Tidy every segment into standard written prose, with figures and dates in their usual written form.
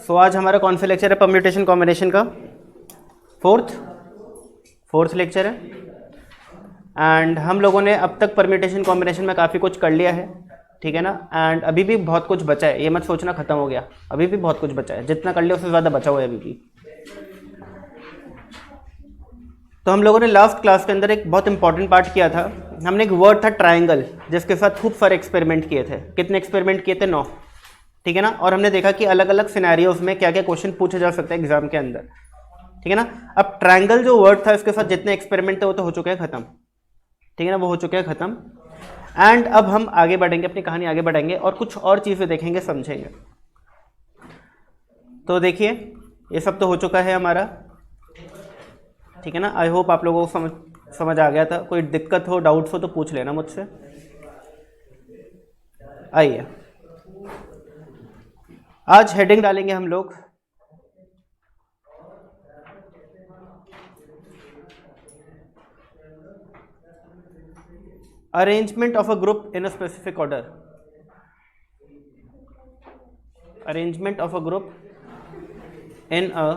सो आज हमारा कौन सा लेक्चर है परम्यूटेशन कॉम्बिनेशन का? फोर्थ लेक्चर है। एंड हम लोगों ने अब तक परम्यूटेशन कॉम्बिनेशन में काफ़ी कुछ कर लिया है, ठीक है ना। एंड अभी भी बहुत कुछ बचा है, ये मत सोचना खत्म हो गया, अभी भी बहुत कुछ बचा है, जितना कर लिया उससे ज़्यादा बचा हुआ है अभी भी। तो हम लोगों ने लास्ट क्लास के अंदर एक बहुत इंपॉर्टेंट पार्ट किया था। हमने एक वर्ड था ट्राइंगल, जिसके साथ खूब सारे एक्सपेरिमेंट किए थे। कितने एक्सपेरिमेंट किए थे? 9, ठीक है ना। और हमने देखा कि अलग अलग सिनेरियोज में क्या क्या क्वेश्चन पूछे जा सकते हैं एग्जाम के अंदर, ठीक है ना। अब ट्राइंगल जो वर्ड था, इसके साथ जितने एक्सपेरिमेंट थे वो तो हो चुके हैं खत्म, ठीक है ना, वो हो चुके हैं खत्म। एंड अब हम आगे बढ़ेंगे, अपनी कहानी आगे बढ़ाएंगे और कुछ और चीज़ें देखेंगे, समझेंगे। तो देखिए, ये सब तो हो चुका है हमारा, ठीक है ना। आई होप आप लोगों को समझ आ गया था। कोई दिक्कत हो, डाउट्स हो तो पूछ लेना मुझसे। आइए, आज हेडिंग डालेंगे हम लोग arrangement of a group in a specific order. Arrangement of a group in a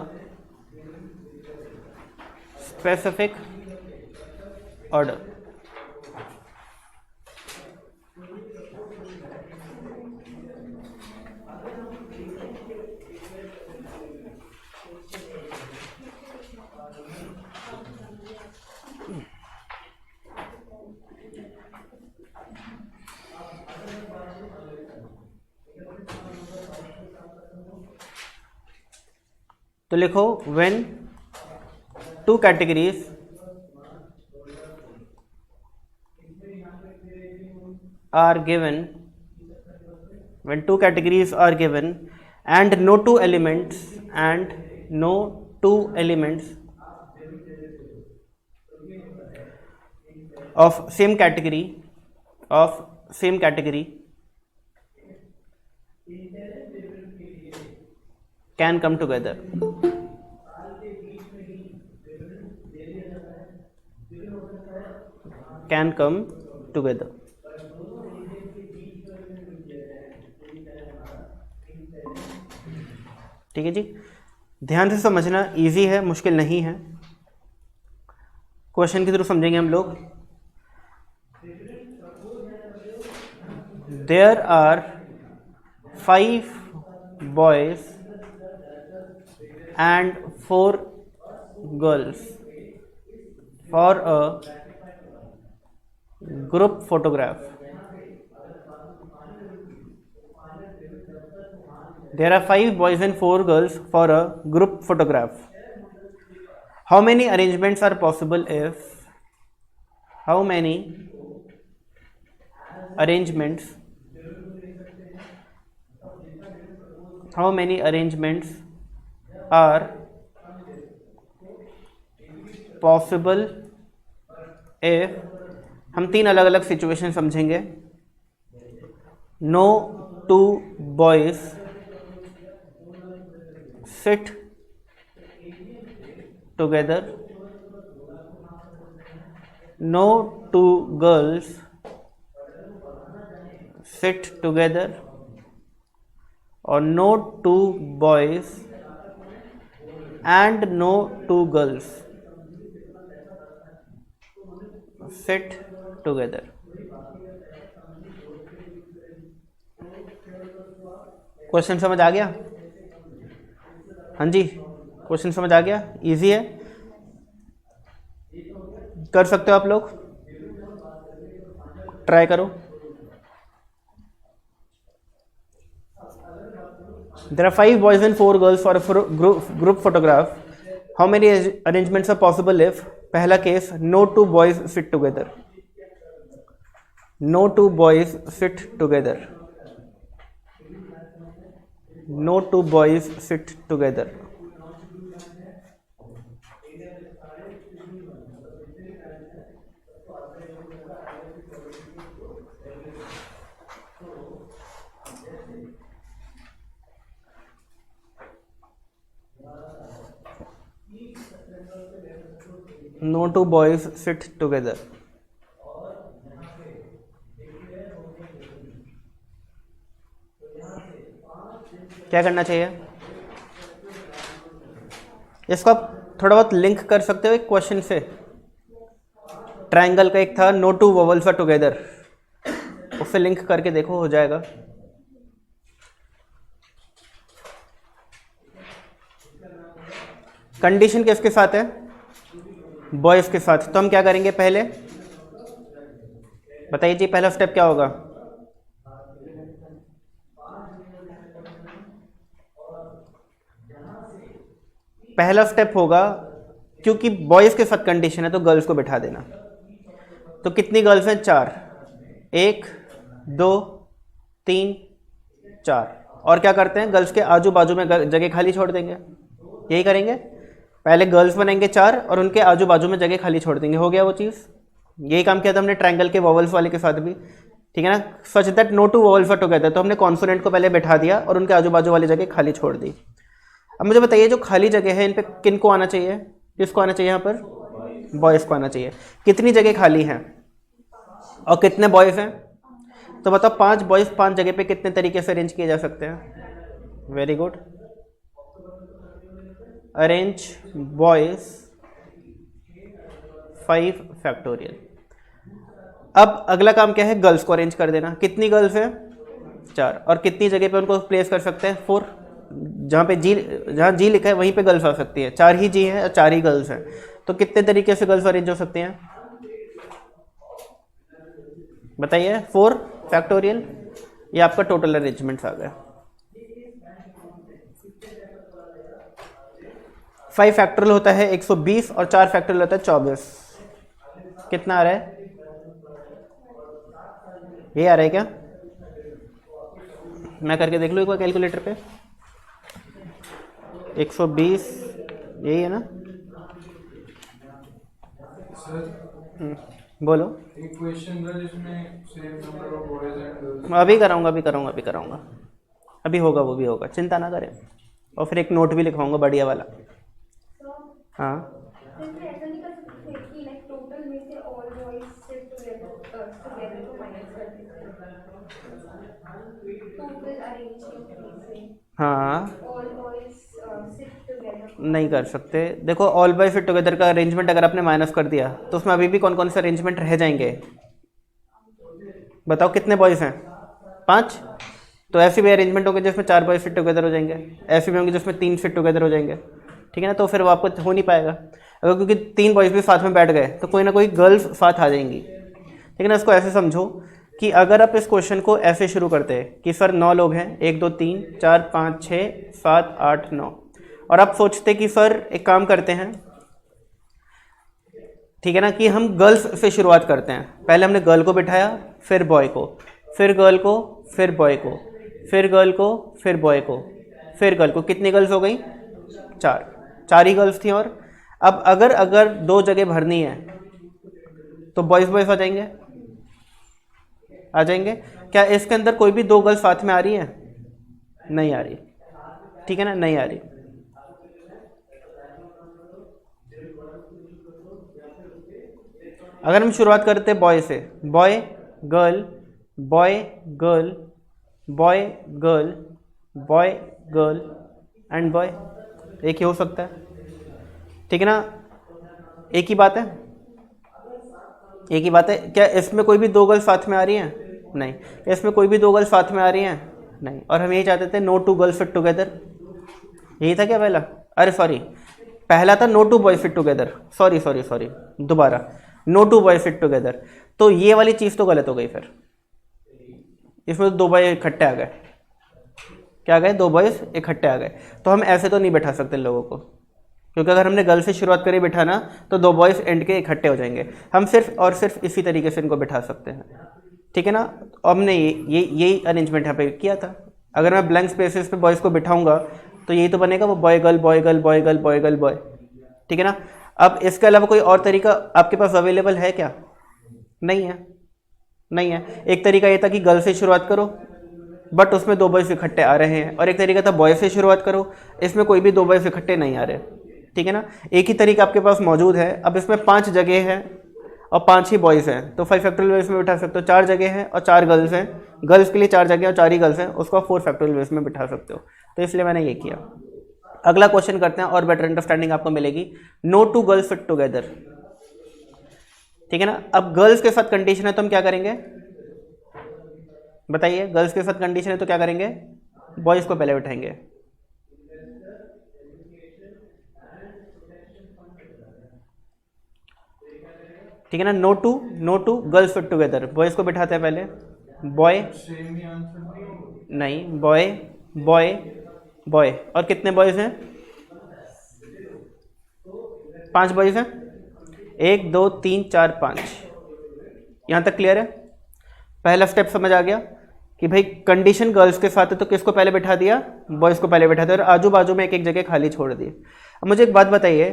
specific order. तो लिखो, when two categories are given, when two categories are given and no two elements of same category can come together. Can come together. ठीक है जी, ध्यान से समझना, easy है, मुश्किल नहीं है। क्वेश्चन के थ्रू समझेंगे हम लोग। There are 5 boys and 4 girls for a group photograph. There are 5 boys and 4 girls for a group photograph. How many arrangements are possible if how many arrangements are possible if हम 3 अलग अलग situation समझेंगे। No two boys sit together, no two girls sit together, or no two boys and no two girls sit together. Question समझ आ गया? हाँ जी, question समझ आ गया? Easy है, कर सकते हो आप लोग, ट्राई करो। There are 5 boys and 4 girls for a group photograph. How many arrangements are possible if? पहला case, no two boys sit together. No two boys sit together. No two boys sit together. No two boys sit together. क्या करना चाहिए? इसको आप थोड़ा बहुत link कर सकते हो एक क्वेश्चन से। ट्रायंगल का एक था no two vowels are together, उससे लिंक करके देखो, हो जाएगा। कंडीशन किसके साथ है? बॉयज के साथ। तो हम क्या करेंगे पहले बताइए जी, पहला स्टेप क्या होगा? पहला स्टेप होगा, क्योंकि बॉयज के साथ कंडीशन है तो गर्ल्स को बिठा देना। तो कितनी गर्ल्स हैं? 4। 1 2 3 4। और क्या करते हैं, गर्ल्स के आजू बाजू में जगह खाली छोड़ देंगे। यही करेंगे, पहले गर्ल्स बनेंगे 4 और उनके आजू बाजू में जगह खाली छोड़ देंगे। हो गया वो चीज़। यही काम किया था हमने ट्रायंगल के वोवल्स वाले के साथ भी, ठीक है ना। Such that no two vowels are together, तो हमने कॉन्सोनेंट को पहले बैठा दिया और उनके आजू बाजू वाली जगह खाली छोड़ दी। अब मुझे बताइए, जो खाली जगह है इन पे किन को आना चाहिए? किसको आना चाहिए? यहाँ पर बॉयज़ को आना चाहिए। कितनी जगह खाली हैं और कितने बॉयज़ हैं? तो बताओ 5 बॉयज़ 5 जगह पे कितने तरीके से अरेंज किए जा सकते हैं? Very good. Arrange boys 5 factorial. अब अगला काम क्या है? गर्ल्स को अरेंज कर देना। कितनी गर्ल्स हैं? 4। और कितनी जगह पे उनको प्लेस कर सकते हैं? 4। जहाँ जी लिखा है वहीं पे गर्ल्स आ सकती है। 4 ही जी हैं और 4 ही गर्ल्स हैं। तो कितने तरीके से गर्ल्स अरेंज हो सकती हैं बताइए? 4 फैक्टोरियल। ये आपका टोटल अरेंजमेंट्स आ गया। 5 फैक्टोरियल होता है 120 और 4 फैक्टोरियल होता है 24। कितना आ रहा है? ये आ रहा है क्या? मैं करके देख लूँ एक बार कैलकुलेटर पे। 120 यही है ना? बोलो। एक क्वेश्चन था जिसमें same number of boys and girls. अभी कराऊंगा। अभी होगा, वो भी होगा, चिंता ना करें। और फिर एक नोट भी लिखवाऊंगा बढ़िया वाला। हाँ, ऐसा नहीं कर सकते कि लाइक टोटल में से ऑल बॉयज सिट टुगेदर को माइनस कर देते टोटल अरेंजमेंट से। हाँ, ऑल बॉयज सिट टुगेदर नहीं कर सकते। देखो, ऑल बॉय फिट टुगेदर का अरेंजमेंट अगर आपने माइनस कर दिया तो उसमें अभी भी कौन कौन से अरेंजमेंट रह जाएंगे? बताओ कितने बॉयज़ हैं? 5। तो ऐसे भी अरेंजमेंट होंगे जिसमें 4 बॉयज फिट टुगेदर हो जाएंगे, ऐसे भी होंगे जिसमें 3 फिट टुगेदर हो जाएंगे, ठीक है ना। तो फिर वो आपको हो नहीं पाएगा। अगर क्योंकि 3 बॉयज़ भी साथ में बैठ गए तो कोई ना कोई गर्ल्स साथ आ जाएंगी, ठीक है ना। इसको ऐसे समझो कि अगर आप इस क्वेश्चन को ऐसे शुरू करते हैं कि सर 9 लोग हैं, 1 2 3 4 5 6 7 8 9, और आप सोचते कि सर एक काम करते हैं, ठीक है ना, कि हम गर्ल्स से शुरुआत करते हैं। पहले हमने गर्ल को बिठाया, फिर बॉय को, फिर गर्ल को, फिर बॉय को, फिर गर्ल को, फिर बॉय को, फिर गर्ल को। कितनी गर्ल्स हो गई? 4 ही गर्ल्स थी। और अब अगर 2 जगह भरनी है तो बॉयज़ आ जाएंगे। क्या इसके अंदर कोई भी 2 गर्ल्स साथ में आ रही है? नहीं आ रही, ठीक है ना, नहीं आ रही। अगर हम शुरुआत करते हैं बॉय से, boy girl boy girl boy girl boy girl and boy, एक ही हो सकता है, ठीक है ना। एक ही बात है, एक ही बात है। क्या इसमें कोई भी 2 गर्ल्स साथ में आ रही हैं? नहीं। इसमें कोई भी 2 गर्ल्स साथ में आ रही हैं? नहीं। और हम यही चाहते थे, नो 2 गर्ल्स फिट टुगेदर। यही था क्या पहला? अरे सॉरी, पहला था no 2 boys fit together. Sorry दोबारा, नो 2 बॉयज फिट टुगेदर। तो ये वाली चीज़ तो गलत हो गई। फिर इसमें तो 2 बॉय इकट्ठे आ गए। क्या आ गए? 2 बॉयज इकट्ठे आ गए। तो हम ऐसे तो नहीं बैठा सकते लोगों को, क्योंकि अगर हमने गर्ल से शुरुआत करी बिठाना तो 2 बॉयज़ एंड के इकट्ठे हो जाएंगे। हम सिर्फ और सिर्फ इसी तरीके से इनको बिठा सकते हैं, ठीक है ना। हमने यही अरेंजमेंट यहाँ पे किया था। अगर मैं ब्लैंक स्पेसेस पे बॉयज़ को बिठाऊंगा तो यही तो बनेगा, वो boy girl boy girl boy girl boy girl boy, ठीक है ना। अब इसके अलावा कोई और तरीका आपके पास अवेलेबल है क्या? नहीं है। एक तरीका ये था कि गर्ल से शुरुआत करो बट उसमें 2 बॉयज़ इकट्ठे आ रहे हैं, और एक तरीका था बॉय से शुरुआत करो, इसमें कोई भी 2 बॉयज़ इकट्ठे नहीं आ रहे, ठीक है ना। एक ही तरीका आपके पास मौजूद है। अब इसमें 5 जगह है और 5 ही बॉयज़ हैं, तो 5 फैक्टोरियल वेज में बिठा सकते हो। 4 जगह हैं और 4 गर्ल्स हैं, गर्ल्स के लिए 4 जगह और 4 ही गर्ल्स हैं, उसको आप 4 फैक्टोरियल वेज में बिठा सकते हो। तो इसलिए मैंने ये किया, अगला क्वेश्चन करते हैं और बेटर अंडरस्टैंडिंग आपको मिलेगी। No two girls fit together, ठीक है ना। अब गर्ल्स के साथ कंडीशन है तो हम क्या करेंगे बताइए, गर्ल्स के साथ कंडीशन है तो क्या करेंगे, बॉयज को पहले बिठाएंगे। ठीक है ना, no two girls fit together, boys को बिठाते हैं पहले, बॉय सेम ही आंसर नहीं होगा। नहीं, बॉय बॉय बॉय, और कितने बॉयज हैं, 5 बॉयज हैं, 1 2 3 4 5। यहाँ तक क्लियर है। पहला स्टेप समझ आ गया कि भाई कंडीशन गर्ल्स के साथ है तो किसको पहले बैठा दिया, बॉयज़ को पहले बैठा दिया, और आजू बाजू में एक एक जगह खाली छोड़ दी। अब मुझे एक बात बताइए,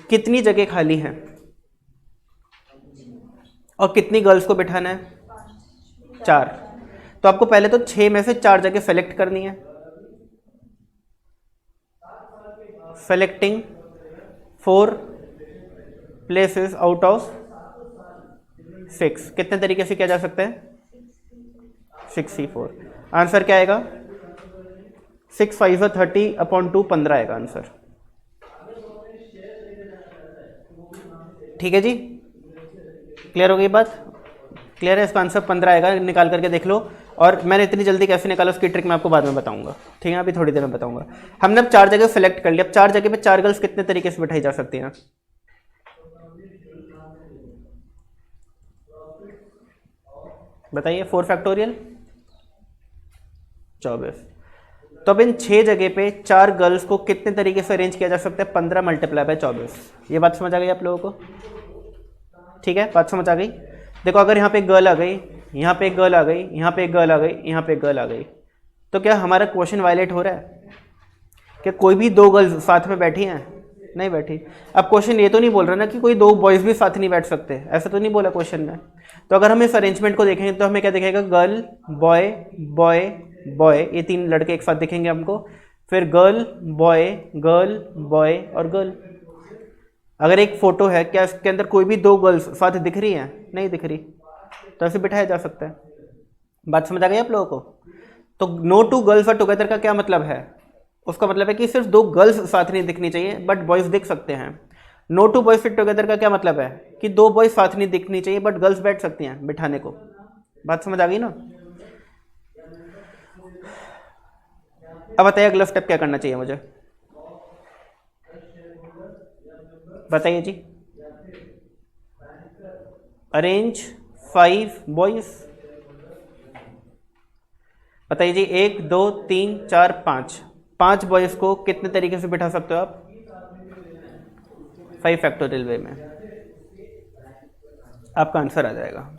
कितनी जगह खाली हैं और कितनी गर्ल्स को बिठाना है, 4। तो आपको पहले तो 6 में से 4 जगह सेलेक्ट करनी है। सेलेक्टिंग 4 प्लेसेस आउट ऑफ 6 कितने तरीके से किया जा सकता है, 6C4। आंसर क्या आएगा, 6 5 30/2 15 आएगा आंसर। ठीक है जी, क्लियर हो गई बात, क्लियर है। इसका आंसर 15 आएगा, निकाल करके देख लो। और मैंने इतनी जल्दी कैसे निकाला उसकी ट्रिक मैं आपको बाद में बताऊंगा, ठीक है, अभी थोड़ी देर में बताऊंगा। हमने अब 4 जगह सेलेक्ट कर लिया। अब 4 जगह पे 4 गर्ल्स कितने तरीके से बिठाई जा सकती हैं, बताइए, 4 फैक्टोरियल 24। तो अब इन 6 जगह पे 4 गर्ल्स को कितने तरीके से अरेंज किया जा सकता है, 15 × 24। ये बात समझ आ गई आप लोगों को, ठीक है, बात समझ आ गई। देखो अगर यहाँ पे एक गर्ल आ गई, यहाँ पे एक गर्ल आ गई, यहाँ पे एक गर्ल आ गई, यहाँ पे एक गर्ल आ गई, तो क्या हमारा क्वेश्चन वायलेट हो रहा है, क्या कोई भी 2 गर्ल्स साथ में बैठी हैं, नहीं बैठी। अब क्वेश्चन ये तो नहीं बोल रहा ना कि कोई 2 बॉयज़ भी साथ नहीं बैठ सकते, ऐसा तो नहीं बोला क्वेश्चन में। तो अगर हम इस अरेंजमेंट को देखेंगे तो हमें क्या दिखेगा, गर्ल बॉय बॉय बॉय, ये 3 लड़के एक साथ दिखेंगे हमको, फिर गर्ल बॉय और गर्ल। अगर एक फोटो है, क्या इसके अंदर कोई भी 2 गर्ल्स साथ दिख रही हैं, नहीं दिख रही, तो ऐसे बिठाया जा सकता है। बात समझ आ गई आप लोगों को। तो no two girls are together का क्या मतलब है, उसका मतलब है कि सिर्फ 2 गर्ल्स साथ नहीं दिखनी चाहिए बट बॉयज़ दिख सकते हैं। No two boys fit together का क्या मतलब है कि 2 बॉयज साथ नहीं दिखनी चाहिए बट गर्ल्स बैठ सकती हैं बिठाने को। बात समझ आ गई ना। अब बताइए अगला स्टेप क्या करना चाहिए मुझे, बताइए जी। अरेंज 5 बॉयज, बताइए जी। 1 2 3 4 5 बॉयज को कितने तरीके से बिठा सकते हो आप, 5 फैक्टोरियल वे में। आपका आंसर आ जाएगा।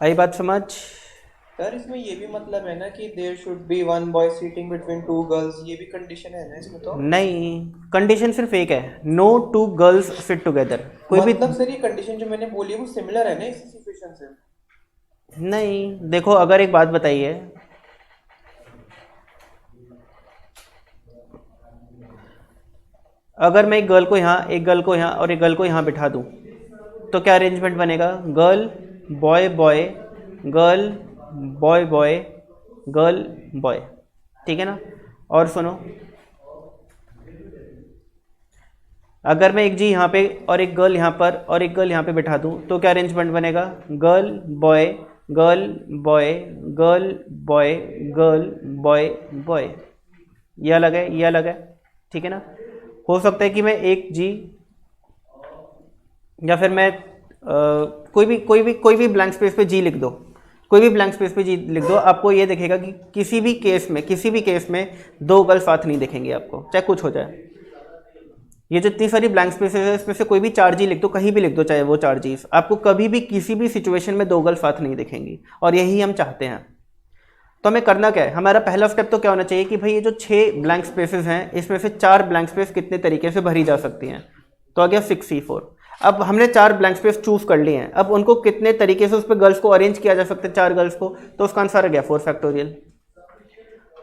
आई बात समझ। सर इसमें ये भी मतलब है ना कि there should be 1 boy sitting between 2 girls, ये भी कंडीशन है ना इसमें। तो नहीं, कंडीशन सिर्फ एक है, नो 2 गर्ल्स सिट टुगेदर। कोई भी मतलब सर ये कंडीशन जो मैंने बोली है वो सिमिलर है ना इस सिचुएशन से। नहीं, देखो अगर एक बात बताइए, अगर मैं एक गर्ल को यहाँ, एक गर्ल को यहाँ और एक गर्ल को यहाँ बिठा दूँ तो क्या अरेंजमेंट बनेगा, girl boy boy girl boy boy girl boy, ठीक है ना। और सुनो, अगर मैं एक जी यहाँ पे और एक गर्ल यहाँ पर और एक गर्ल यहाँ पे बिठा दूँ तो क्या अरेंजमेंट बनेगा, girl boy girl boy girl boy girl boy boy. ये अलग है, ये अलग है, ठीक है ना। हो सकता है कि मैं एक जी या फिर मैं कोई भी ब्लैंक स्पेस पे जी लिख दो, कोई भी ब्लैंक स्पेस पे जी लिख दो, आपको ये दिखेगा कि किसी भी केस में 2 गर्ल साथ नहीं दिखेंगे आपको, चाहे कुछ हो जाए। ये जितनी सारी ब्लैंक स्पेसेस है इसमें से कोई भी 4 जी लिख दो, कहीं भी लिख दो, चाहे वो 4 जी, आपको कभी भी किसी भी सिचुएशन में 2 गर्ल साथ नहीं दिखेंगी, और यही हम चाहते हैं। तो हमें करना क्या है, हमारा पहला स्टेप तो क्या होना चाहिए कि भाई ये जो 6 ब्लैंक स्पेसेस हैं इसमें से 4 ब्लैंक स्पेस कितने तरीके से भरी जा सकती हैं, तो आ गया 6C4। अब हमने 4 ब्लैंक स्पेस चूज कर लिए हैं, अब उनको कितने तरीके से उस पर गर्ल्स को अरेंज किया जा सकता है, 4 गर्ल्स को, तो उसका आंसर आ गया 4 फैक्टोरियल,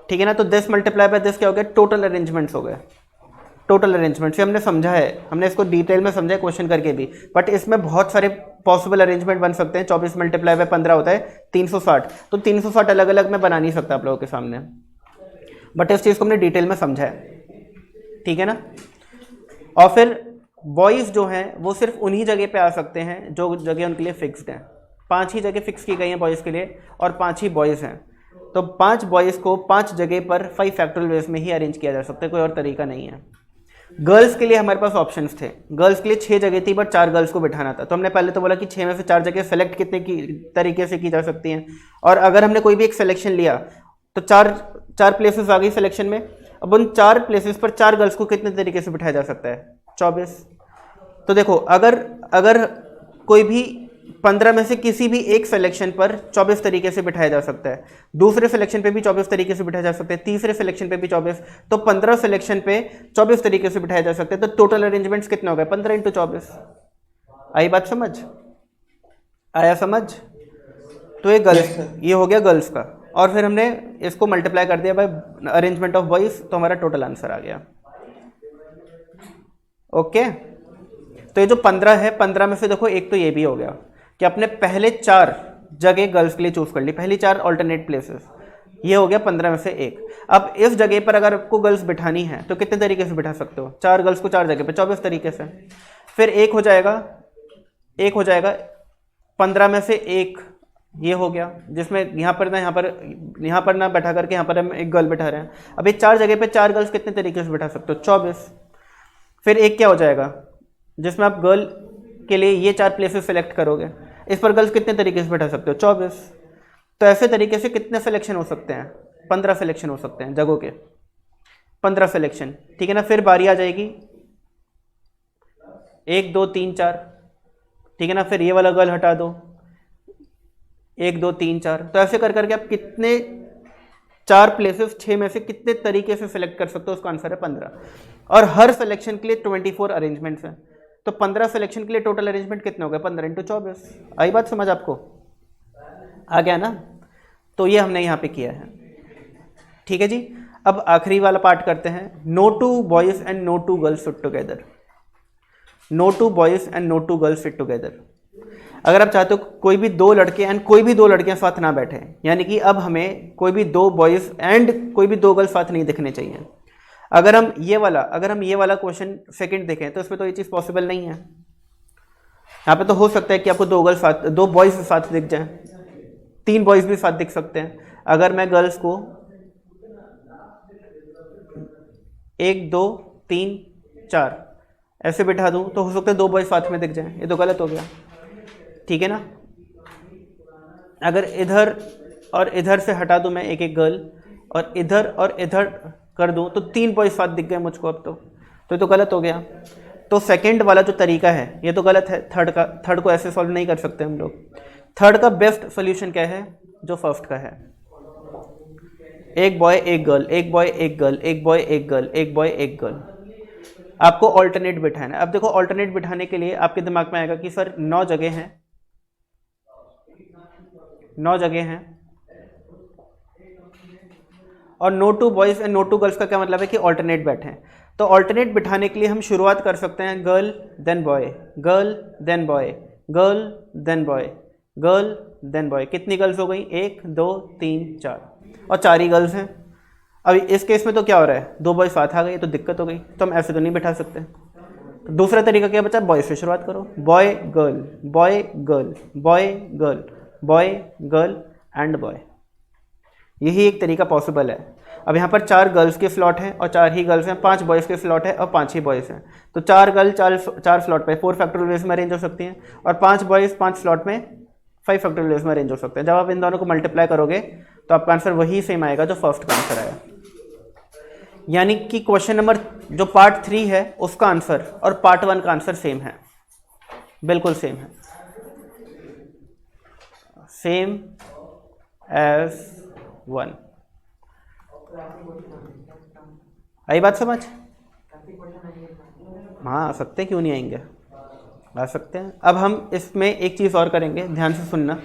ठीक है ना। तो दिस मल्टीप्लाई बाय दिस क्या हो गया, टोटल अरेंजमेंट्स हो गए, टोटल अरेंजमेंट से हमने समझा है, हमने इसको डिटेल में समझा है क्वेश्चन करके भी, बट इसमें बहुत सारे पॉसिबल अरेंजमेंट बन सकते हैं। 24 मल्टीप्लाई बाय 15 होता है 360, तो 360 अलग अलग मैं बना नहीं सकता आप लोगों के सामने, बट इस चीज़ को हमने डिटेल में समझा है, ठीक है ना। और फिर बॉयज़ जो हैं वो सिर्फ उन्हीं जगह पे आ सकते हैं जो जगह उनके लिए फिक्स्ड हैं। 5 ही जगह फिक्स की गई हैं बॉयज़ के लिए और 5 ही बॉयज़ हैं, तो 5 बॉयज़ को 5 जगह पर 5 फैक्टोरियल वेज में ही अरेंज किया जा सकता है, कोई और तरीका नहीं है। गर्ल्स के लिए हमारे पास ऑप्शंस थे, गर्ल्स के लिए 6 जगह थी बट 4 गर्ल्स को बिठाना था, तो हमने पहले तो बोला कि 6 में से 4 जगह सेलेक्ट कितने की तरीके से की जा सकती हैं, और अगर हमने कोई भी एक सिलेक्शन लिया तो 4 प्लेसेस आ गई सिलेक्शन में। अब उन 4 प्लेसेस पर 4 गर्ल्स को कितने तरीके से बिठाया जा सकता है, 24। तो देखो अगर कोई भी 15 में से किसी भी एक सिलेक्शन पर 24 तरीके से बिठाया जा सकता है, दूसरे सिलेक्शन पे भी 24 तरीके से बिठाया जा सकता है, तीसरे सिलेक्शन पे भी 24, तो 15 सिलेक्शन पे 24 तरीके से बिठाया जा सकता है, तो टोटल अरेंजमेंट्स कितने हो गए, 15 × 24। आई बात समझ, आया समझ। तो ये गर्ल्स, ये हो गया गर्ल्स का, और फिर हमने इसको मल्टीप्लाई कर दिया बाय अरेंजमेंट ऑफ बॉयज, तो हमारा टोटल आंसर आ गया। ओके, तो ये जो 15 है, 15 में से देखो एक तो ये भी हो गया कि अपने पहले 4 जगह गर्ल्स के लिए चूज कर ली, पहली 4 ऑल्टरनेट प्लेसेस, ये हो गया 15 में से एक। अब इस जगह पर अगर आपको गर्ल्स बिठानी है तो कितने तरीके से बिठा सकते हो, 4 गर्ल्स को 4 जगह पे 24 तरीके से। फिर एक हो जाएगा 15 में से एक, ये हो गया, जिसमें यहाँ पर ना बैठा करके यहाँ पर हम एक गर्ल बैठा रहे हैं। अब ये 4 जगह पे 4 गर्ल्स कितने तरीके से बिठा सकते हो, 24। फिर एक क्या हो जाएगा जिसमें आप गर्ल के लिए ये 4 प्लेसेस सेलेक्ट करोगे, इस पर गर्ल्स कितने तरीके से बैठा सकते हो, 24। तो ऐसे तरीके से कितने सिलेक्शन हो सकते हैं, 15 सिलेक्शन हो सकते हैं जगहों के, 15 सिलेक्शन, ठीक है ना। फिर बारी आ जाएगी 1 2 3 4, ठीक है ना। फिर ये वाला गर्ल हटा दो, 1 2 3 4, तो ऐसे कर करके आप कितने 4 प्लेसेस 6 में से कितने तरीके से सिलेक्ट कर सकते हो, उसका आंसर है 15। और हर सिलेक्शन के लिए 24 अरेंजमेंट्स हैं, तो 15 सिलेक्शन के लिए टोटल अरेंजमेंट कितने हो गए, 15 × 24। आई बात समझ आपको, आ गया ना। तो ये हमने यहाँ पे किया है, ठीक है जी। अब आखिरी वाला पार्ट करते हैं, no 2 boys and no 2 girls sit together. No 2 boys and no 2 girls sit together. अगर आप चाहते हो कोई भी 2 लड़के एंड कोई भी 2 लड़कियां साथ ना बैठे, यानी कि अब हमें कोई भी 2 बॉयज़ एंड कोई भी 2 गर्ल्स साथ नहीं दिखने चाहिए। अगर हम ये वाला क्वेश्चन सेकंड देखें तो इसमें तो ये चीज़ पॉसिबल नहीं है। यहाँ पे तो हो सकता है कि आपको 2 बॉयज़ साथ दिख जाएं, 3 बॉयज़ भी साथ दिख सकते हैं। अगर मैं गर्ल्स को 1 2 3 4 ऐसे बिठा दूं तो हो सकता है 2 बॉयज़ साथ में दिख जाएं, ये तो गलत हो गया, ठीक है ना। अगर इधर और इधर से हटा दूं मैं एक एक गर्ल, और इधर कर दूं तो 3 बॉयज़ साथ दिख गए मुझको, अब तो ये तो गलत हो गया। तो सेकंड वाला जो तरीका है ये तो गलत है, थर्ड को ऐसे सॉल्व नहीं कर सकते हम लोग। थर्ड का बेस्ट सोल्यूशन क्या है, जो फर्स्ट का है, 1 boy 1 girl, 1 boy 1 girl, 1 boy 1 girl, 1 boy 1 girl. आपको ऑल्टरनेट बिठाना है। अब देखो ऑल्टरनेट बिठाने के लिए आपके दिमाग में आएगा कि सर 9 जगह हैं, 9 जगह हैं, और no 2 boys and no 2 girls का क्या मतलब है कि ऑल्टरनेट बैठे हैं। तो ऑल्टरनेट बिठाने के लिए हम शुरुआत कर सकते हैं girl then boy, girl then boy, girl then boy, girl then boy. कितनी गर्ल्स हो गई, 1 2 3 4, और 4 ही गर्ल्स हैं। अब इस केस में तो क्या हो रहा है, 2 बॉयज़ साथ आ गए तो दिक्कत हो गई, तो हम ऐसे तो नहीं बिठा सकते। तो दूसरा तरीका क्या बचा, बॉय से शुरुआत करो, boy girl, boy girl, boy girl, boy girl and boy. यही एक तरीका पॉसिबल है। अब यहाँ पर 4 गर्ल्स के स्लॉट हैं और 4 ही गर्ल्स हैं, 5 बॉयज़ के स्लॉट है और 5 ही बॉयज़ हैं, तो 4 गर्ल 4 स्लॉट पे 4 फैक्टोरियल वेज में अरेंज हो सकती हैं, और 5 बॉयज़ 5 स्लॉट में 5 फैक्टोरियल वेज में अरेंज हो सकते हैं। जब आप इन दोनों को मल्टीप्लाई करोगे तो आपका आंसर वही सेम आएगा जो फर्स्ट का आंसर आया। यानी कि क्वेश्चन नंबर जो पार्ट 3 है उसका आंसर और पार्ट 1 का आंसर सेम है, बिल्कुल सेम है, सेम एज 1। आई बात समझ, हाँ आ सकते हैं, क्यों नहीं आएंगे, आ सकते हैं। अब हम इसमें एक चीज़ और करेंगे, ध्यान से सुनना।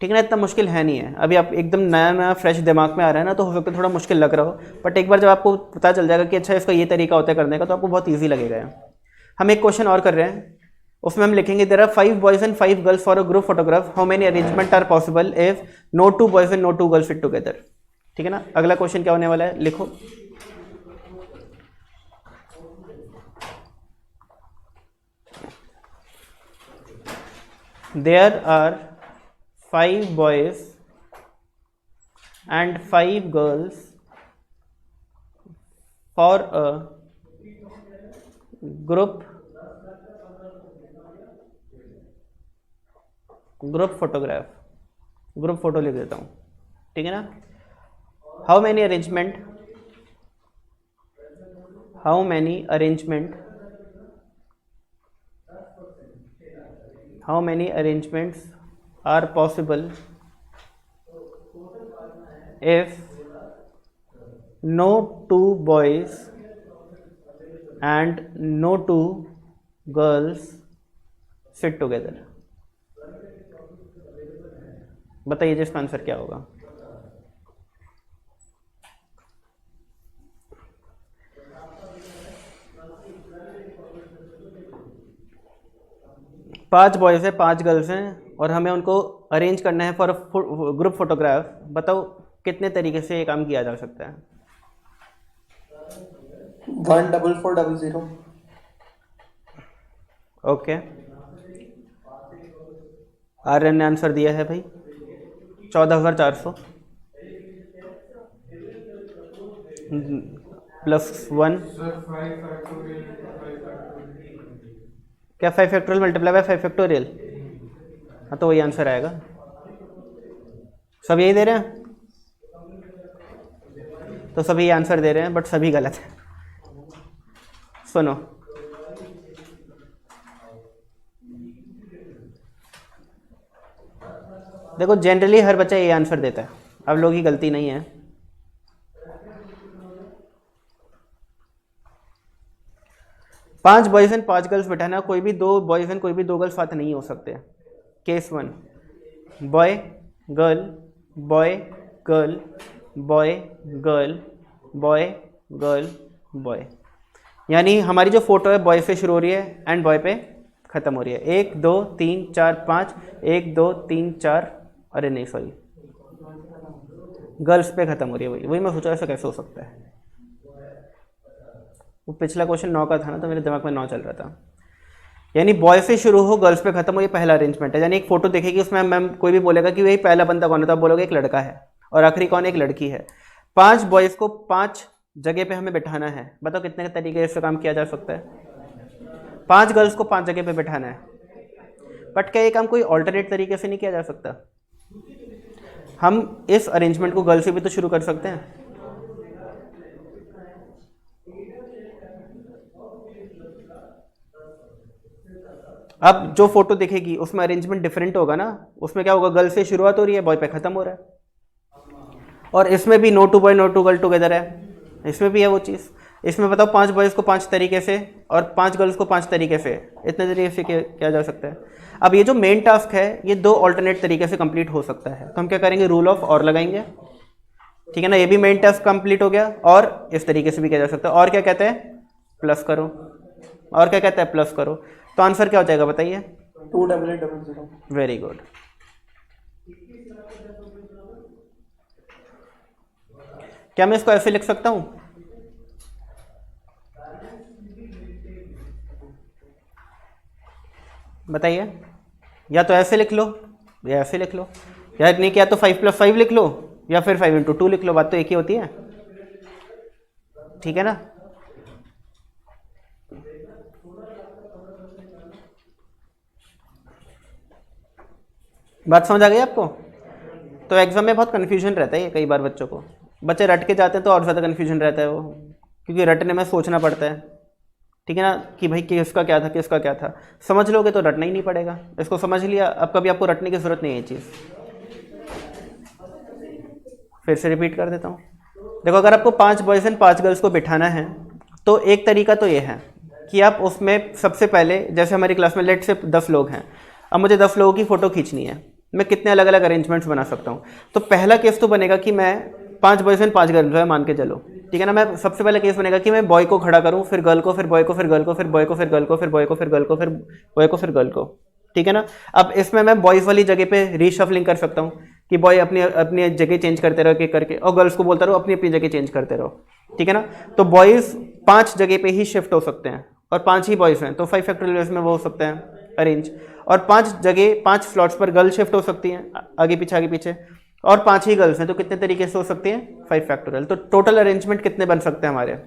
ठीक है ना, इतना मुश्किल है नहीं है। अभी आप एकदम नया नया फ्रेश दिमाग में आ रहा है ना, तो हो सकता है थोड़ा मुश्किल लग रहा हो, बट एक बार जब आपको पता चल जाएगा कि अच्छा इसका ये तरीका होता है करने का, तो आपको बहुत ईजी लगेगा। हम एक क्वेश्चन और कर रहे हैं, उसमें हम लिखेंगे there are 5 boys and 5 girls for a group photograph, how many arrangement are possible if no 2 boys and no 2 girls fit together. ठीक है ना, अगला क्वेश्चन क्या होने वाला है, लिखो। There are 5 boys and 5 girls for a group photograph, group photo लिख देता हूँ। ठीक है ना, how many arrangements are possible if no 2 boys and no 2 girls sit together। बताइए जिसका आंसर क्या होगा। पांच बॉयज हैं 5 गर्ल्स हैं और हमें उनको अरेंज करना है फॉर ग्रुप फोटोग्राफ। बताओ कितने तरीके से ये काम किया जा सकता है। 14400। ओके, आर्यन ने आंसर दिया है भाई 14,400 प्लस 1 सर 5 फैक्टोरियल क्या 5 फैक्टोरियल मल्टीप्लाई बाय 5 फैक्टोरियल। हाँ तो वही आंसर आएगा। सब यही दे रहे हैं, तो सभी आंसर दे रहे हैं बट सभी गलत है। सुनो, देखो जनरली हर बच्चा ये आंसर देता है, अब लोग की गलती नहीं है। पांच बॉयज एंड 5 गर्ल्स बैठाना, कोई भी 2 बॉयज एंड कोई भी 2 गर्ल्स साथ नहीं हो सकते। Case 1 boy girl boy girl boy girl boy girl boy, यानी हमारी जो फोटो है बॉय से शुरू हो रही है एंड बॉय पे खत्म हो रही है। 1 2 3 4 5 1 2 3 4, अरे नहीं सॉरी, गर्ल्स पे खत्म हो रही है। वही मैं सोचा ऐसा कैसे हो सकता है। वो पिछला क्वेश्चन 9 का था ना, तो मेरे दिमाग में 9 चल रहा था। यानी बॉय से शुरू हो गर्ल्स पे खत्म हो, ये पहला अरेंजमेंट है। यानी एक फोटो देखेगी उसमें मैम कोई भी बोलेगा कि वही पहला बंदा कौन है, तो आप बोलोगे एक लड़का है, और आखिरी कौन, एक लड़की है। 5 बॉयज़ को 5 जगह पे हमें बैठाना है। बताओ कितने तरीके से काम किया जा सकता है। 5 गर्ल्स को 5 जगह पे बैठाना है, बट क्या ये काम कोई ऑल्टरनेट तरीके से नहीं किया जा सकता। हम इस अरेंजमेंट को गर्ल्स से भी तो शुरू कर सकते हैं। अब जो फोटो दिखेगी उसमें अरेंजमेंट डिफरेंट होगा ना, उसमें क्या होगा, गर्ल से शुरुआत हो रही है बॉय पे खत्म हो रहा है। और इसमें भी no 2 boy no 2 girl together है, इसमें भी है वो चीज़। इसमें बताओ 5 बॉयज़ को 5 तरीके से और 5 गर्ल्स को 5 तरीके से, इतने तरीके से किया जा सकता है। अब ये जो मेन टास्क है ये 2 ऑल्टरनेट तरीके से कंप्लीट हो सकता है, तो हम क्या करेंगे, रूल ऑफ और लगाएंगे। ठीक है ना, ये भी मेन टास्क कंप्लीट हो गया। और इस तरीके से भी किया जा सकता है। और क्या कहते हैं, प्लस करो। और क्या कहता है, प्लस करो। तो आंसर क्या हो जाएगा बताइए, 28800। Very good. क्या मैं इसको ऐसे लिख सकता हूं, बताइए। या तो ऐसे लिख लो या ऐसे लिख लो, या नहीं किया तो 5 + 5 लिख लो, या फिर 5 × 2 लिख लो, बात तो एक ही होती है। ठीक है ना। बात समझ आ गई आपको। तो एग्जाम में बहुत कन्फ्यूजन रहता है ये, कई बार बच्चों को, बच्चे रट के जाते हैं तो और ज़्यादा कन्फ्यूजन रहता है वो, क्योंकि रटने में सोचना पड़ता है। ठीक है ना, कि भाई किसका क्या था, किसका क्या था। समझ लोगे तो रटना ही नहीं पड़ेगा। इसको समझ लिया, अब कभी आपको रटने की ज़रूरत नहीं है ये चीज़। फिर से रिपीट कर देता हूँ। देखो, अगर आपको 5 बॉयज़ एंड 5 गर्ल्स को बिठाना है तो एक तरीका तो ये है कि आप उसमें सबसे पहले, जैसे हमारी क्लास में लेट से 10 लोग हैं, अब मुझे 10 लोगों की फ़ोटो खींचनी है। मैं कितने अलग अलग अरेंजमेंट्स बना सकता हूँ। तो पहला केस तो बनेगा कि मैं 5 बॉयज़ एंड 5 गर्ल्स है मान के चलो, ठीक है ना। मैं सबसे पहले केस बनेगा कि मैं बॉय को खड़ा करूँ, फिर गर्ल को, फिर बॉय को, फिर गर्ल को, फिर बॉय को, फिर गर्ल को, फिर बॉय को, फिर गर्ल को, फिर बॉय को, फिर गर्ल को, ठीक है ना। अब इसमें मैं बॉयज़ वाली जगह पे रीशफलिंग कर सकता हूँ कि बॉय अपनी अपनी जगह चेंज करते रहो एक करके, और गर्ल्स को बोलता रहो अपनी अपनी जगह चेंज करते रहो, ठीक है ना। तो बॉयज़ 5 जगह पे ही शिफ्ट हो सकते हैं और 5 ही बॉयज़ हैं, तो 5 फैक्टोरियल वेज में वो हो सकते हैं अरेंज। और 5 जगह 5 स्लॉट्स पर गर्ल शिफ्ट हो सकती हैं आगे पीछे, और 5 ही गर्ल्स हैं, तो कितने तरीके से हो सकती हैं 5 फैक्टोरियल। तो टोटल अरेंजमेंट कितने बन सकते हैं हमारे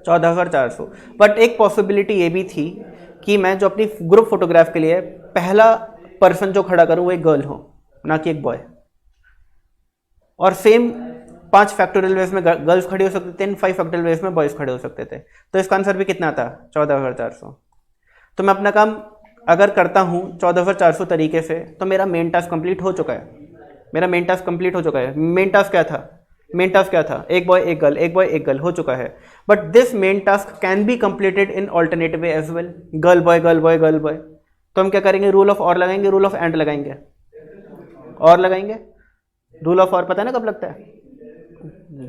14,400। बट एक पॉसिबिलिटी ये भी थी कि मैं जो अपनी ग्रुप फोटोग्राफ के लिए पहला पर्सन जो खड़ा करूं वो एक गर्ल हो, ना कि एक बॉय। और सेम 5 फैक्टोरियल वेज में गर्ल्स खड़ी हो सकते थे, 5 फैक्टोरियल वेज में बॉयज खड़े हो सकते थे। तो इसका आंसर भी कितना था 14,400। तो मैं अपना काम अगर करता हूँ 14,400 तरीके से, तो मेरा मेन टास्क कंप्लीट हो चुका है। मेन टास्क क्या था, एक बॉय एक गर्ल, एक बॉय एक गर्ल हो चुका है। But this main task can be completed in alternate way as well, girl boy girl boy girl boy. तो हम क्या करेंगे, रूल ऑफ और लगाएंगे, रूल ऑफ एंड लगाएंगे, और लगाएंगे। रूल ऑफ और पता है ना कब लगता है,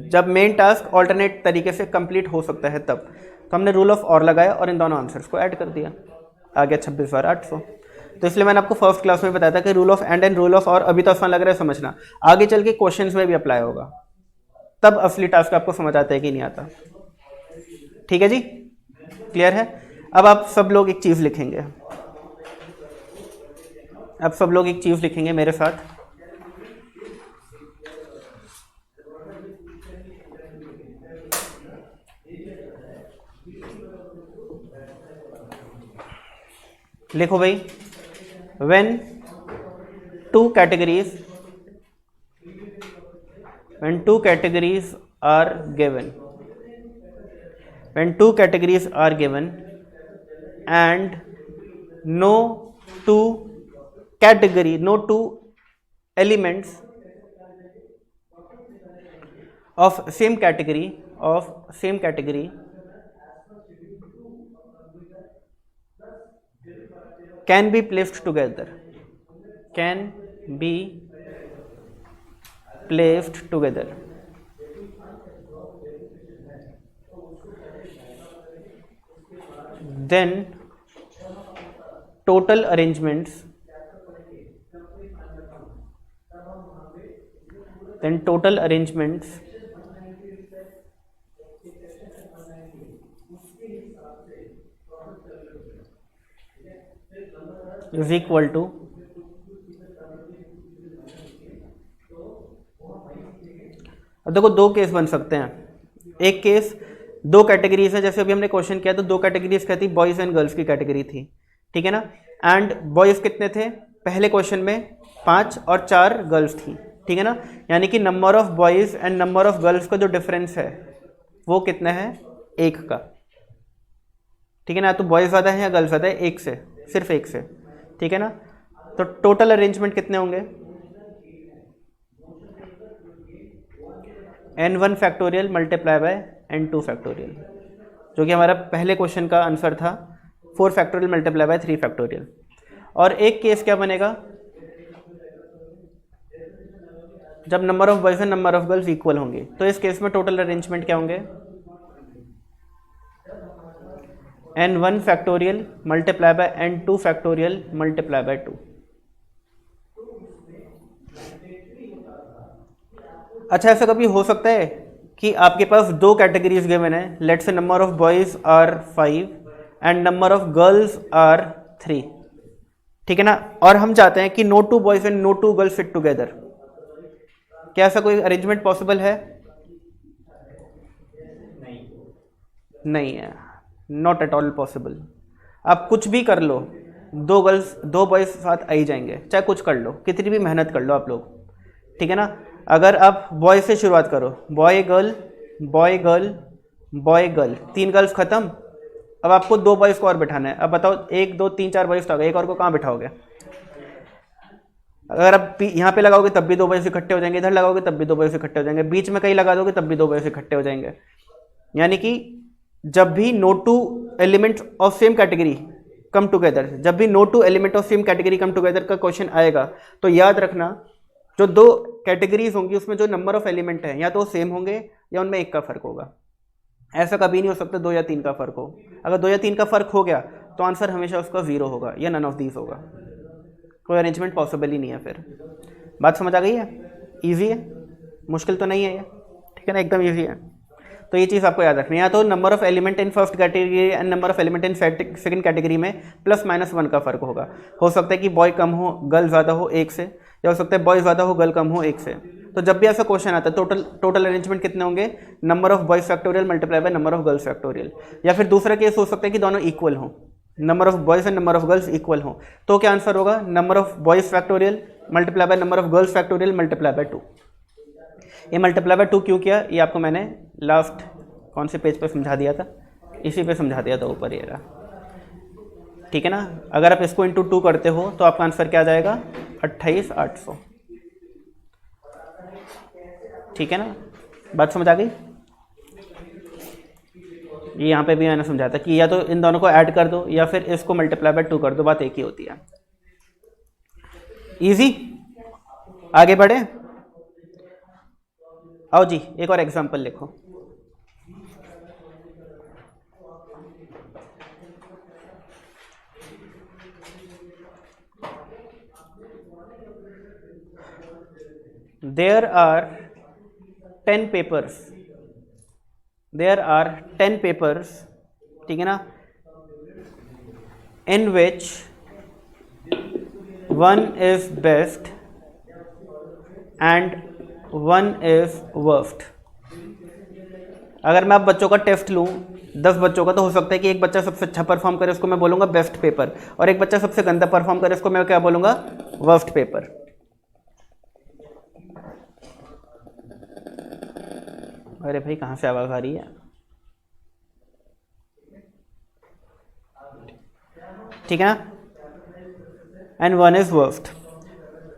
जब मेन टास्क ऑल्टरनेट तरीके से कंप्लीट हो सकता है तब। तो हमने रूल ऑफ और लगाया और इन दोनों आंसर्स को ऐड कर दिया, आ गया 26,800। तो इसलिए मैंने आपको फर्स्ट क्लास में बताया था कि rule of and rule of और अभी तो आसान लग रहा है समझना, आगे चल के क्वेश्चंस में भी अप्लाई होगा, तब असली टास्क आपको समझ आता है कि नहीं आता। ठीक है जी, क्लियर है। अब आप सब लोग एक चीज़ लिखेंगे, मेरे साथ। लिखो भाई, when two categories are given, and no two elements of same category can be placed together, then total arrangements is equal to अब देखो दो केस बन सकते हैं। एक केस दो कैटेगरीज है, जैसे अभी हमने क्वेश्चन किया तो दो कैटेगरीज क्या थी, बॉयज एंड गर्ल्स की कैटेगरी थी, ठीक है ना। एंड बॉयज कितने थे पहले क्वेश्चन में, 5 और 4 गर्ल्स थी, ठीक है ना। यानी कि number of boys and number of girls का जो डिफरेंस है वो कितना है, 1 का, ठीक है ना। तो बॉयज ज़्यादा है या गर्ल्स ज़्यादा है, 1 से, सिर्फ 1 से, ठीक है ना। तो टोटल अरेंजमेंट कितने होंगे, n1 factorial multiply bye n2 factorial, जो कि हमारा पहले क्वेश्चन का आंसर था, 4 फैक्टोरियल मल्टीप्लाई बाय 3 फैक्टोरियल। और एक केस क्या बनेगा, जब number of boys and number of girls equal होंगे। तो इस केस में टोटल अरेंजमेंट क्या होंगे, n1 factorial multiply bye n2 factorial multiply by 2। अच्छा, ऐसा कभी हो सकता है कि आपके पास दो कैटेगरीज गिवन है, let's say number of boys are 5 and number of girls are 3, ठीक है ना। और हम चाहते हैं कि no 2 boys and no 2 girls fit together. क्या ऐसा कोई अरेंजमेंट पॉसिबल है? नहीं है, नॉट एट ऑल पॉसिबल। आप कुछ भी कर लो, 2 गर्ल्स 2 बॉयज साथ आ ही जाएंगे, चाहे कुछ कर लो, कितनी भी मेहनत कर लो आप लोग, ठीक है ना। अगर आप बॉय से शुरुआत करो, boy girl boy girl boy girl, 3 girls खत्म। अब आपको 2 बॉयज को और बिठाना है। अब बताओ 1 2 3 4 बॉयज तो आ गए, एक और को कहाँ बिठाओगे? अगर आप यहाँ पे लगाओगे तब भी 2 बॉयज इकट्ठे हो जाएंगे, इधर लगाओगे तब भी 2 बॉयज इकट्ठे हो जाएंगे, बीच में कहीं लगा दोगे तब भी 2 बॉयज इकट्ठे हो जाएंगे। यानी कि जब भी no 2 elements of same category come together, जब भी no two element of same category come together का क्वेश्चन आएगा तो याद रखना जो दो कैटेगरीज होंगी उसमें जो नंबर ऑफ एलिमेंट है या तो सेम होंगे या उनमें एक का फर्क होगा। ऐसा कभी नहीं हो सकता 2 या 3 का फर्क हो। अगर 2 या 3 का फर्क हो गया तो आंसर हमेशा उसका 0 होगा या नन ऑफ दीज होगा, कोई अरेंजमेंट पॉसिबल ही नहीं है। फिर बात समझ आ गई है? ईजी है, मुश्किल तो नहीं है ये, ठीक है ना, एकदम ईजी है। तो ये चीज़ आपको याद रखनी है, या तो number of element in first category and number of element in second category में +-1 का फर्क होगा। हो सकता है कि बॉय कम हो गर्ल ज़्यादा हो 1 से, या हो सकता है बॉय ज़्यादा हो गर्ल कम हो 1 से। तो जब भी ऐसा क्वेश्चन आता है टोटल अरेंजमेंट कितने होंगे, number of boys factorial multiply by number of girls factorial. या फिर दूसरा केस हो सकता है कि दोनों इक्वल हों, number of boys and number of girls equal हों, तो क्या आंसर होगा, number of boys factorial multiply by number of girls factorial multiply by 2। ये मल्टीप्लाई बाय 2 क्यों किया, ये आपको मैंने लास्ट कौन से पेज पे समझा दिया था, इसी पे समझा दिया था ऊपर ये रहा, ठीक है ना। अगर आप इसको इंटू 2 करते हो तो आपका आंसर क्या आ जाएगा, 28,800, ठीक है ना। बात समझ आ गई? ये यहाँ पे भी मैंने समझाया था कि या तो इन दोनों को ऐड कर दो या फिर इसको मल्टीप्लाई बाय 2 कर दो, बात एक ही होती है। इजी, आगे बढ़े, आओ जी एक और एग्जांपल लिखो। There are 10 papers, ठीक है ना, in which one is best and one is worst। अगर मैं अब बच्चों का टेस्ट लूँ 10 बच्चों का, तो हो सकता है कि एक बच्चा सबसे अच्छा परफॉर्म करे, उसको मैं बोलूँगा बेस्ट पेपर, और एक बच्चा सबसे गंदा परफॉर्म करे, उसको मैं क्या बोलूँगा, वर्स्ट पेपर। अरे भाई कहाँ से आवाज़ आ रही है, ठीक है ना। And one is worst.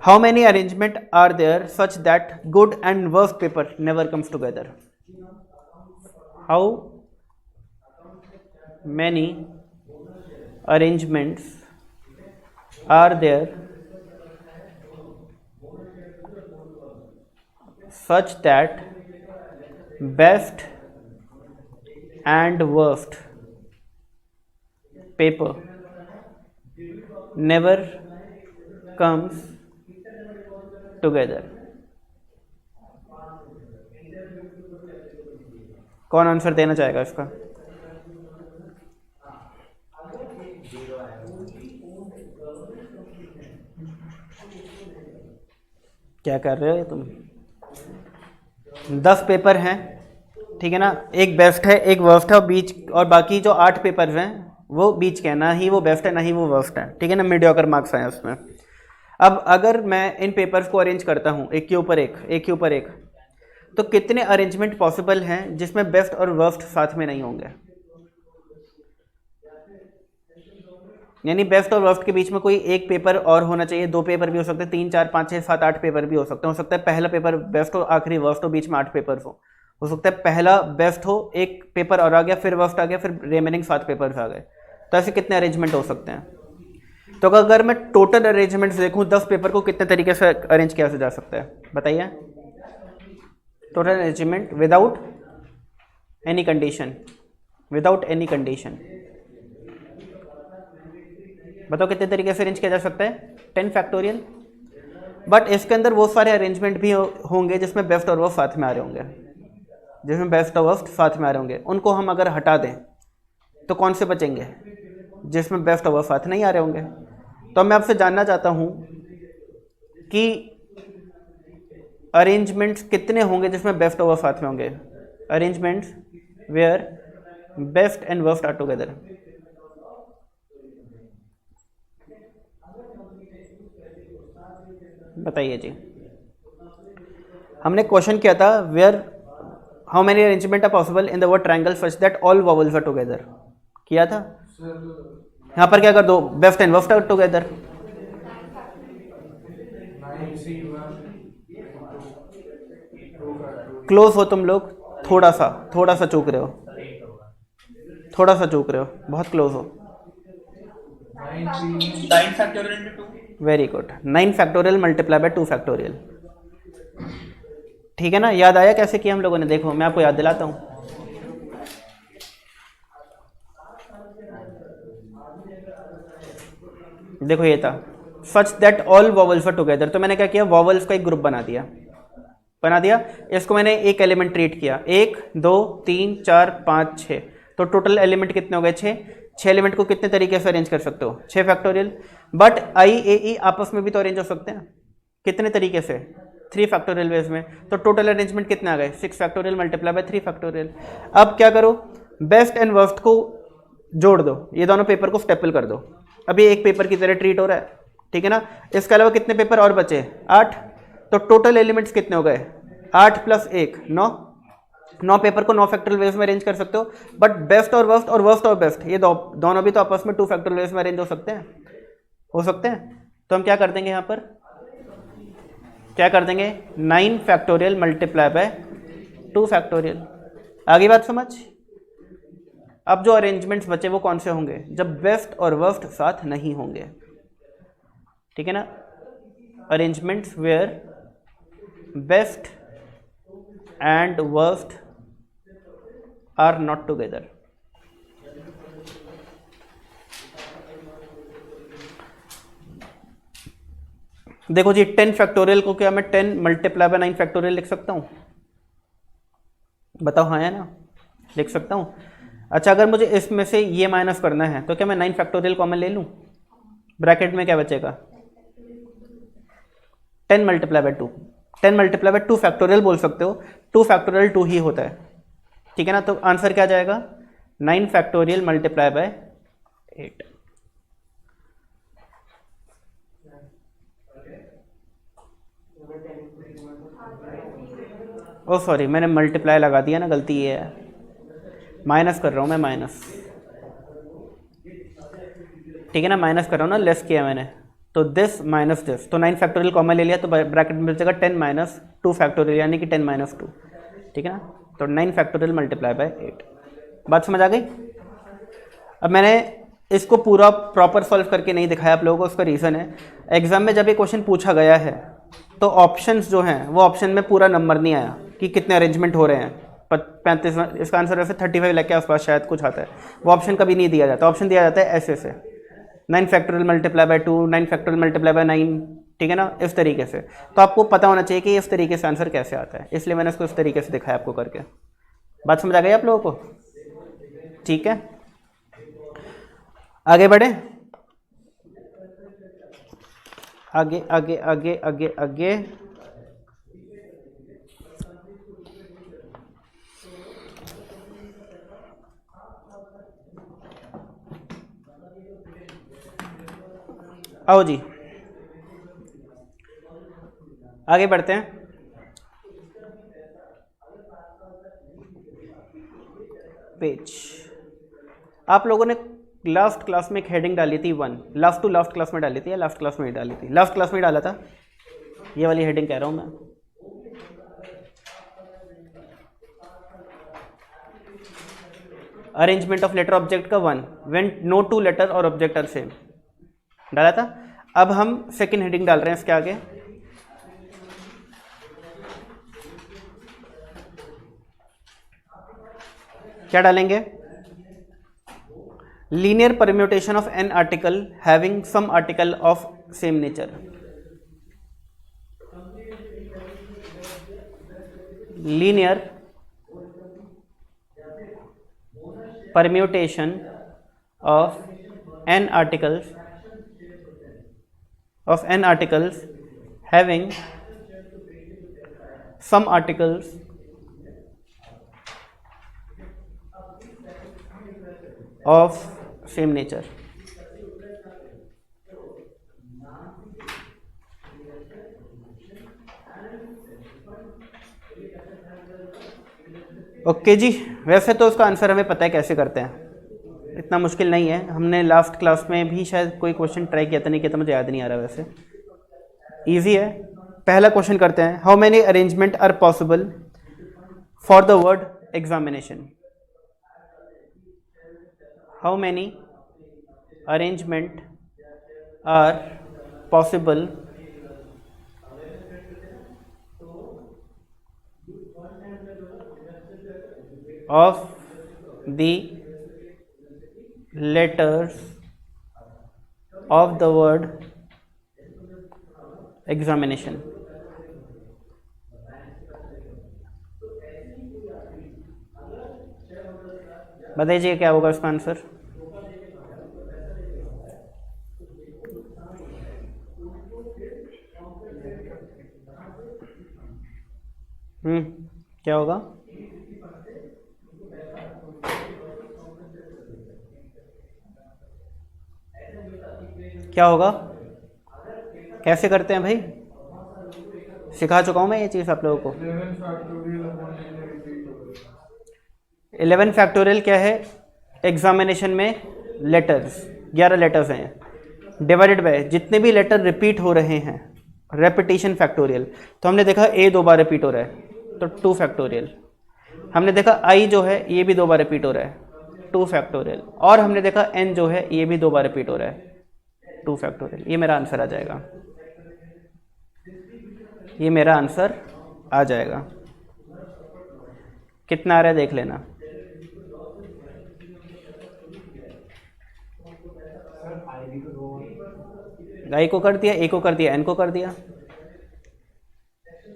How many arrangement are there such that good and worst paper never comes together. How many arrangements are there such that best and worst paper never comes together। कौन answer देना चाहेगा इसका? क्या कर रहे हो तुम? 10 paper हैं, ठीक है ना, एक बेस्ट है एक वर्स्ट है और बीच, और बाकी जो 8 पेपर्स हैं वो बीच के हैं, ना ही वो बेस्ट है ना ही वो वर्स्ट है, ठीक है ना, मीडियोकर मार्क्स हैं उसमें। अब अगर मैं इन पेपर्स को अरेंज करता हूँ एक के ऊपर एक, तो कितने अरेंजमेंट पॉसिबल हैं जिसमें बेस्ट और वर्स्ट साथ में नहीं होंगे, यानी बेस्ट और वर्स्ट के बीच में कोई एक पेपर और होना चाहिए, 2 पेपर भी हो सकते हैं, 3, 4, 5, 6, 7, 8 पेपर भी हो सकते हैं पहला पेपर बेस्ट हो, आखिरी वर्स्ट हो, बीच में 8 पेपर हो सकता है पहला बेस्ट हो, एक पेपर और आ गया, फिर वर्स्ट आ गया, फिर रिमेनिंग 7 पेपर्स आ गए। तो ऐसे कितने अरेंजमेंट हो सकते हैं? तो अगर मैं टोटल अरेंजमेंट्स देखूं 10 पेपर को कितने तरीके से अरेंज किया जा सकता है, बताइए। Total arrangement without any condition, बताओ कितने तरीके से अरेंज किया जा सकता है? 10 फैक्टोरियल। बट इसके अंदर वो सारे अरेंजमेंट भी होंगे जिसमें बेस्ट और वर्स्ट साथ में आ रहे होंगे, उनको हम अगर हटा दें तो कौन से बचेंगे जिसमें बेस्ट और वर्स्ट साथ नहीं आ रहे होंगे। तो मैं आपसे जानना चाहता हूं कि अरेंजमेंट्स कितने होंगे जिसमें बेस्ट और वर्स्ट साथ में होंगे, arrangements where best and worst are together. बताइए जी। हमने क्वेश्चन किया था where how many arrangement are possible in the word triangle such that all vowels are together, किया था। यहाँ पर क्या कर दो, best and worst are together. Close हो तुम लोग, थोड़ा सा चूक रहे हो, बहुत क्लोज हो। 9 factorial into 2. Very good, 9 factorial multiply by 2 factorial. ठीक है ना, याद आया कैसे किया हम लोगों ने? देखो मैं आपको याद दिलाता हूँ। देखो ये था such that all vowels are together, तो मैंने क्या किया, वॉवल्स का एक ग्रुप बना दिया। इसको मैंने एक एलिमेंट ट्रीट किया, 1 2 3 4 5 6, तो टोटल एलिमेंट कितने हो गए? 6 एलिमेंट को कितने तरीके से अरेंज कर सकते हो? 6 फैक्टोरियल। बट आई ए ई आपस में भी तो अरेंज हो सकते हैं, कितने तरीके से? 3 फैक्टोरियल वेज में। तो टोटल अरेंजमेंट कितने आ गए? 6 फैक्टोरियल मल्टीप्लाई बाय 3 फैक्टोरियल। अब क्या करो, बेस्ट एंड वर्स्ट को जोड़ दो, ये दोनों पेपर को स्टेपल कर दो। अभी एक पेपर की तरह ट्रीट हो रहा है, ठीक है ना। इसके अलावा कितने पेपर और बचे? 8। तो टोटल एलिमेंट्स कितने हो गए? 8 + 1 9 पेपर को 9 फैक्टोरियल वेव्स में अरेंज कर सकते हो। बट बेस्ट और वर्स्ट और वर्स्ट और बेस्ट ये दोनों भी तो आपस में 2 फैक्टोरियल वेव्स में अरेंज हो सकते हैं। तो हम क्या कर देंगे यहाँ पर? क्या कर देंगे? 9 फैक्टोरियल मल्टीप्लाई बाय 2 फैक्टोरियल। आगे बात समझ? अब जो अरेंजमेंट्स बचे वो कौन से होंगे? जब बेस्ट और वर्स्ट साथ नहीं होंगे, ठीक है ना। Arrangements where best and worst are not together. देखो जी 10 फैक्टोरियल को क्या मैं 10 मल्टीप्लाई बाय 9 फैक्टोरियल लिख सकता हूं? बताओ हाँ या ना? लिख सकता हूं। अच्छा अगर मुझे इसमें से ये माइनस करना है तो क्या मैं 9 फैक्टोरियल कॉमन ले लूं? ब्रैकेट में क्या बचेगा? 10 multiply by 2। 10 multiply by 2 factorial बोल सकते हो, 2 फैक्टोरियल 2 ही होता है, ठीक है ना। तो आंसर क्या जाएगा? 9 factorial multiply by 8। Oh sorry मैंने मल्टीप्लाई लगा दिया ना, गलती ये है, माइनस कर रहा हूँ मैं, माइनस, ठीक है ना, माइनस कर रहा हूँ ना, लेस किया मैंने। तो दिस माइनस दिस, तो 9 फैक्टोरियल कॉमन ले लिया तो ब्रैकेट में बचेगा 10 - 2 फैक्टोरियल, यानी कि 10 - 2, ठीक है ना। तो 9 फैक्टोरियल मल्टीप्लाई बाय 8। बात समझ आ गई? अब मैंने इसको पूरा प्रॉपर सॉल्व करके नहीं दिखाया आप लोगों को, उसका रीज़न है एग्जाम में जब ये क्वेश्चन पूछा गया है तो ऑप्शंस जो हैं वो ऑप्शन में पूरा नंबर नहीं आया कि कितने अरेंजमेंट हो रहे हैं। 35, इसका आंसर वैसे 35 लाख के आसपास शायद कुछ आता है, वो ऑप्शन कभी नहीं दिया जाता। ऑप्शन दिया जाता है ऐसे से 9 factorial multiply by 2, 9 factorial multiply bye 9, ठीक है ना, इस तरीके से। तो आपको पता होना चाहिए कि इस तरीके से आंसर कैसे आता है, इसलिए मैंने इसको इस तरीके से दिखाया आपको करके। बात समझ आ गई आप लोगों को? ठीक है, आगे बढ़े, आगे आगे आगे आगे आगे। आओ जी आगे बढ़ते हैं। पेज आप लोगों ने लास्ट क्लास में एक हेडिंग डाली थी 1, लास्ट टू लास्ट क्लास में डाली थी या लास्ट क्लास में ही डाली थी? लास्ट क्लास में डाला था, ये वाली हेडिंग कह रहा हूं मैं। अरेंजमेंट ऑफ लेटर ऑब्जेक्ट का 1, व्हेन नो टू लेटर और ऑब्जेक्ट आर सेम, डाला था। अब हम सेकंड हेडिंग डाल रहे हैं इसके आगे, क्या डालेंगे? Linear permutation of n article having some article of same nature. Linear permutation of n articles having some articles of same nature। ओके जी, वैसे तो उसका आंसर हमें पता है कैसे करते हैं, इतना मुश्किल नहीं है। हमने लास्ट क्लास में भी शायद कोई क्वेश्चन ट्राई किया था, नहीं किया था, मुझे याद नहीं आ रहा, वैसे इजी है। पहला क्वेश्चन करते हैं, how many arrangement are possible for the word examination. How many arrangement are possible of the letters of the word examination. बताइए क्या होगा इसका आंसर? क्या होगा? क्या होगा? कैसे करते हैं भाई? सिखा चुका हूँ मैं ये चीज़ आप लोगों को। 11 फैक्टोरियल क्या है एग्जामिनेशन में? लेटर्स, 11 लेटर्स हैं डिवाइडेड बाय जितने भी लेटर रिपीट हो रहे हैं, रेपिटेशन फैक्टोरियल। तो हमने देखा ए 2 बार रिपीट हो रहा है तो 2 फैक्टोरियल। हमने देखा आई जो है ये भी 2 बार रिपीट हो रहा है 2 फैक्टोरियल। और हमने देखा एन जो है ये भी 2 बार रिपीट हो रहा है 2 फैक्टोरियल। ये मेरा आंसर आ जाएगा, ये मेरा आंसर आ जाएगा। कितना आ रहा है देख लेना। आई को कर दिया, ए को कर दिया, एन को कर दिया,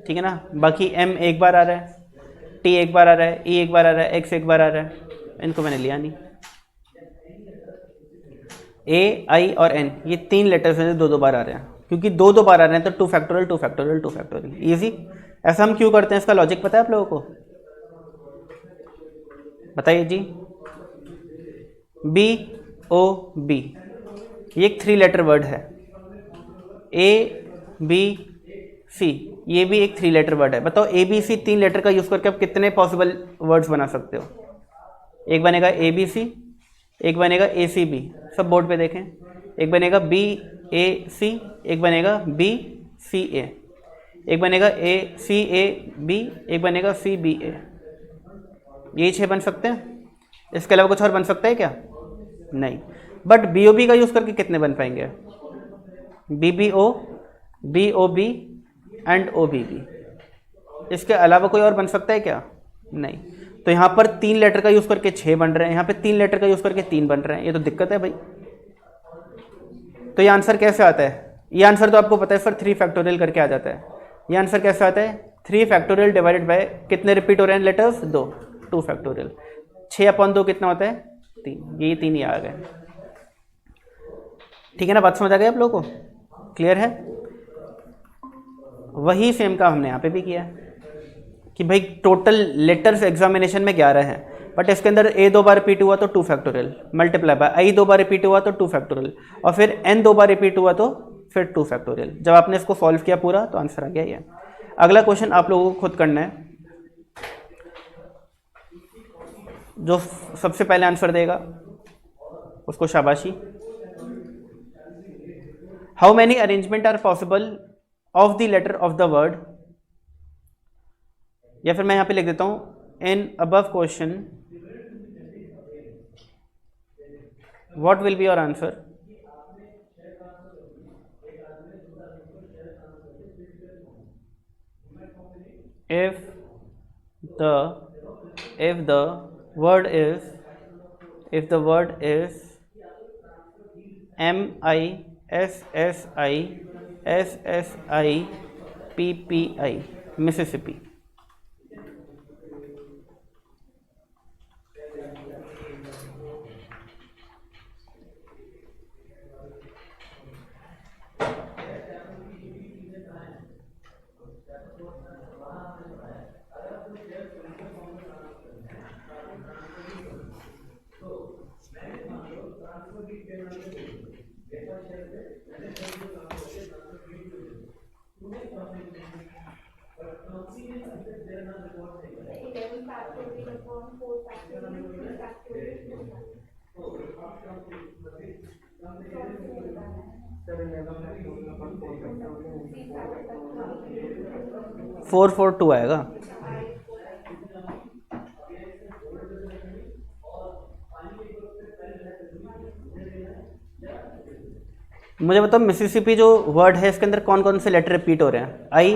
ठीक है ना। बाकी एम एक बार आ रहा है, टी एक बार आ रहा है, ई एक बार आ रहा है, एक्स एक बार आ रहा है, इनको मैंने लिया नहीं। ए, आई और एन ये 3 लेटर्स हैं जो 2 बार आ रहे हैं, क्योंकि 2 बार आ रहे हैं तो 2 फैक्टोरियल 2 फैक्टोरियल 2 फैक्टोरियल ईजी। ऐसा हम क्यों करते हैं, इसका लॉजिक पता है आप लोगों को? बताइए जी। बी ओ बी ये एक 3 लेटर वर्ड है। ए बी सी ये भी एक 3 लेटर वर्ड है। बताओ ए बी सी 3 लेटर का यूज करके आप कितने पॉसिबल वर्ड्स बना सकते हो? एक बनेगा ए बी सी, एक बनेगा ए सी बी, सब बोर्ड पे देखें। एक बनेगा बी ए सी, एक बनेगा बी सी ए, एक बनेगा ए सी ए बी, एक बनेगा सी बी ए। यही 6 बन सकते हैं, इसके अलावा कुछ और बन सकता है क्या? नहीं। बट बी ओ बी का यूज़ करके कितने बन पाएंगे? B B O, B O B and O B B. इसके अलावा कोई और बन सकता है क्या? नहीं। तो यहाँ पर 3 लेटर का यूज़ करके 6 बन रहे हैं, यहाँ पे 3 लेटर का यूज़ करके 3 बन रहे हैं। ये तो दिक्कत है भाई। तो ये आंसर कैसे आता है? ये आंसर तो आपको पता है सर 3 फैक्टोरियल करके आ जाता है। ये आंसर कैसे आता है? 3 फैक्टोरियल डिवाइडेड बाय कितने रिपीट हो रहे हैं लेटर्स? 2 फैक्टोरियल। 6/2 कितना होता है? 3। ये 3 ही आ गए। ठीक है ना, बात समझ आ गई आप लोगों को? क्लियर है? वही सेम काम हमने यहाँ पे भी किया है कि भाई टोटल लेटर्स एग्जामिनेशन में 11 हैं, बट इसके अंदर ए 2 बार रिपीट हुआ तो 2 फैक्टोरियल मल्टीप्लाई बाय आई 2 बार रिपीट हुआ तो 2 फैक्टोरियल और फिर एन 2 बार रिपीट हुआ तो फिर 2 फैक्टोरियल। जब आपने इसको सॉल्व किया पूरा तो आंसर आ गया ये। अगला क्वेश्चन आप लोगों को खुद करना है। जो सबसे पहले आंसर देगा उसको शाबाशी। How many arrangement are possible of the letter of the word, या फिर मैं यहां पे लिख देता हूं in above question what will be your answer? if the word is MISSIPPI Mississippi। Four 4 2 आएगा। मुझे बताओ मिसिसिपी जो वर्ड है इसके अंदर कौन कौन से लेटर रिपीट हो रहे हैं? आई,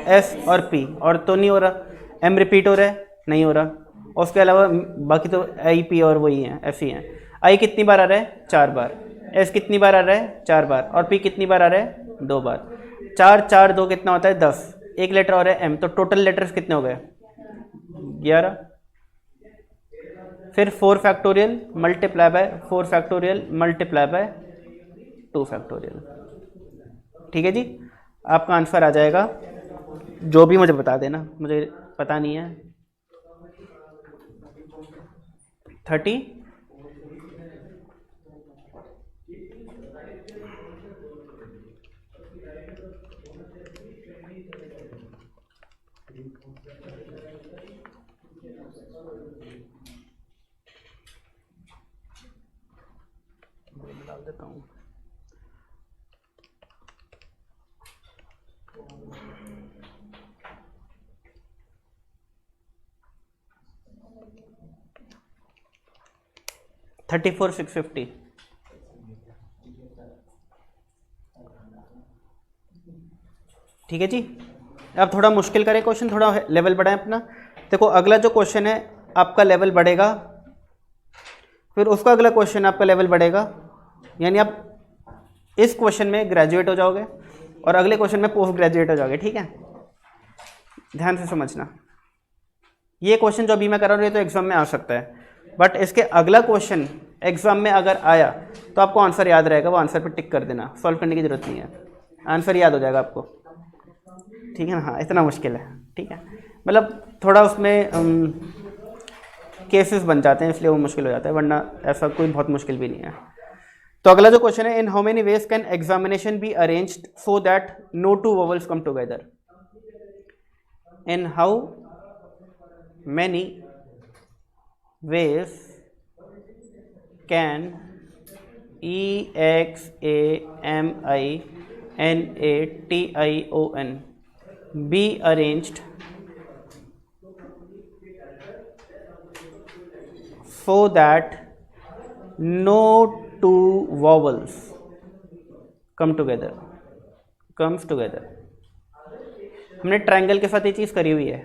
एस और पी, और तो नहीं हो रहा। एम रिपीट हो रहा है, नहीं हो रहा। और उसके अलावा बाकी तो आई, पी और वही हैं, ऐसे ही हैं। आई कितनी बार आ रहा है? 4 बार। एस कितनी बार आ रहा है? 4 बार। और पी कितनी बार आ रहा है? 2 बार। 4 4 2 कितना होता है? 10। एक लेटर और है एम, तो टोटल लेटर्स कितने हो गए? 11। फिर 4 factorial multiply bye 4 factorial multiply by 2 factorial. ठीक है जी, आपका आंसर आ जाएगा। जो भी मुझे बता देना, मुझे पता नहीं है। 30। डाल देता हूँ। $34,650। ठीक है जी। अब थोड़ा मुश्किल करें क्वेश्चन, थोड़ा लेवल बढ़ाएं अपना। देखो अगला जो क्वेश्चन है आपका लेवल बढ़ेगा, फिर उसका अगला क्वेश्चन आपका लेवल बढ़ेगा, यानी आप इस क्वेश्चन में ग्रेजुएट हो जाओगे और अगले क्वेश्चन में पोस्ट ग्रेजुएट हो जाओगे। ठीक है, ध्यान से समझना। ये क्वेश्चन जो अभी मैं कर रहा हूँ ये तो एग्जाम में आ सकता है, बट इसके अगला क्वेश्चन एग्जाम में अगर आया तो आपको आंसर याद रहेगा, वो आंसर पे टिक कर देना, सॉल्व करने की जरूरत नहीं है, आंसर याद हो जाएगा आपको। ठीक है ना? हाँ, इतना मुश्किल है। ठीक है, मतलब थोड़ा उसमें केसेस बन जाते हैं इसलिए वो मुश्किल हो जाता है, वरना ऐसा कोई बहुत मुश्किल भी नहीं है। तो अगला जो क्वेश्चन है, in how many ways can examination be arranged so that no two vowels come together? In how many ways can examination be arranged so that no two vowels comes together? हमने triangle के साथ ये चीज़ करी हुई है।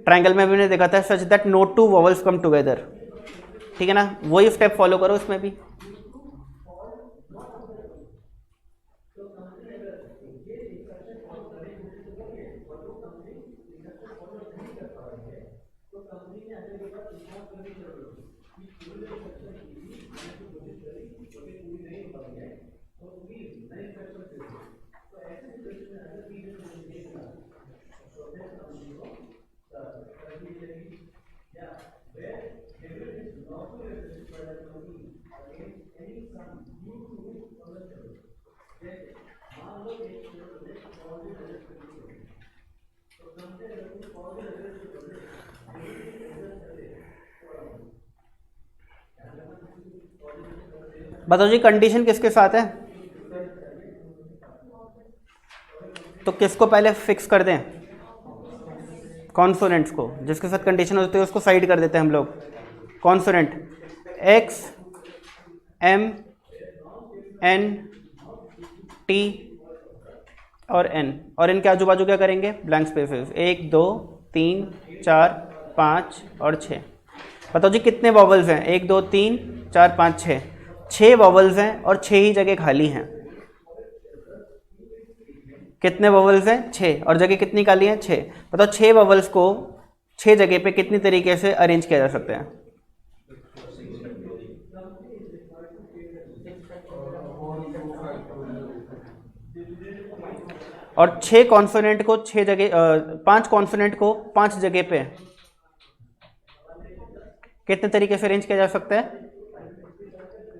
Triangle में भी हमने देखा था such that no two vowels come together. ठीक है ना? वही स्टेप फॉलो करो इसमें भी। बताओ जी, कंडीशन किसके साथ है? तो किसको पहले फिक्स कर दें? कॉन्सोनेंट्स को। जिसके साथ कंडीशन होती है उसको साइड कर देते हैं हम लोग। Consonant X, M, N, T और एन, और इनके आजू बाजू क्या करेंगे? Blank spaces. 1 2 3 4 5 और 6। बताओ जी कितने वॉवल्स हैं? 1 2 3 4 5 6। 6 वॉवल्स हैं और 6 ही जगह खाली हैं। कितने वॉवल्स हैं? 6, और जगह कितनी खाली हैं? 6। बताओ 6 वॉवल्स को 6 जगह पे कितनी तरीके से अरेंज किया जा सकता है? और 6 कॉन्सोनेंट को 6 जगह 5 कॉन्सोनेंट को 5 जगह पे कितने तरीके से अरेंज किया जा सकता है?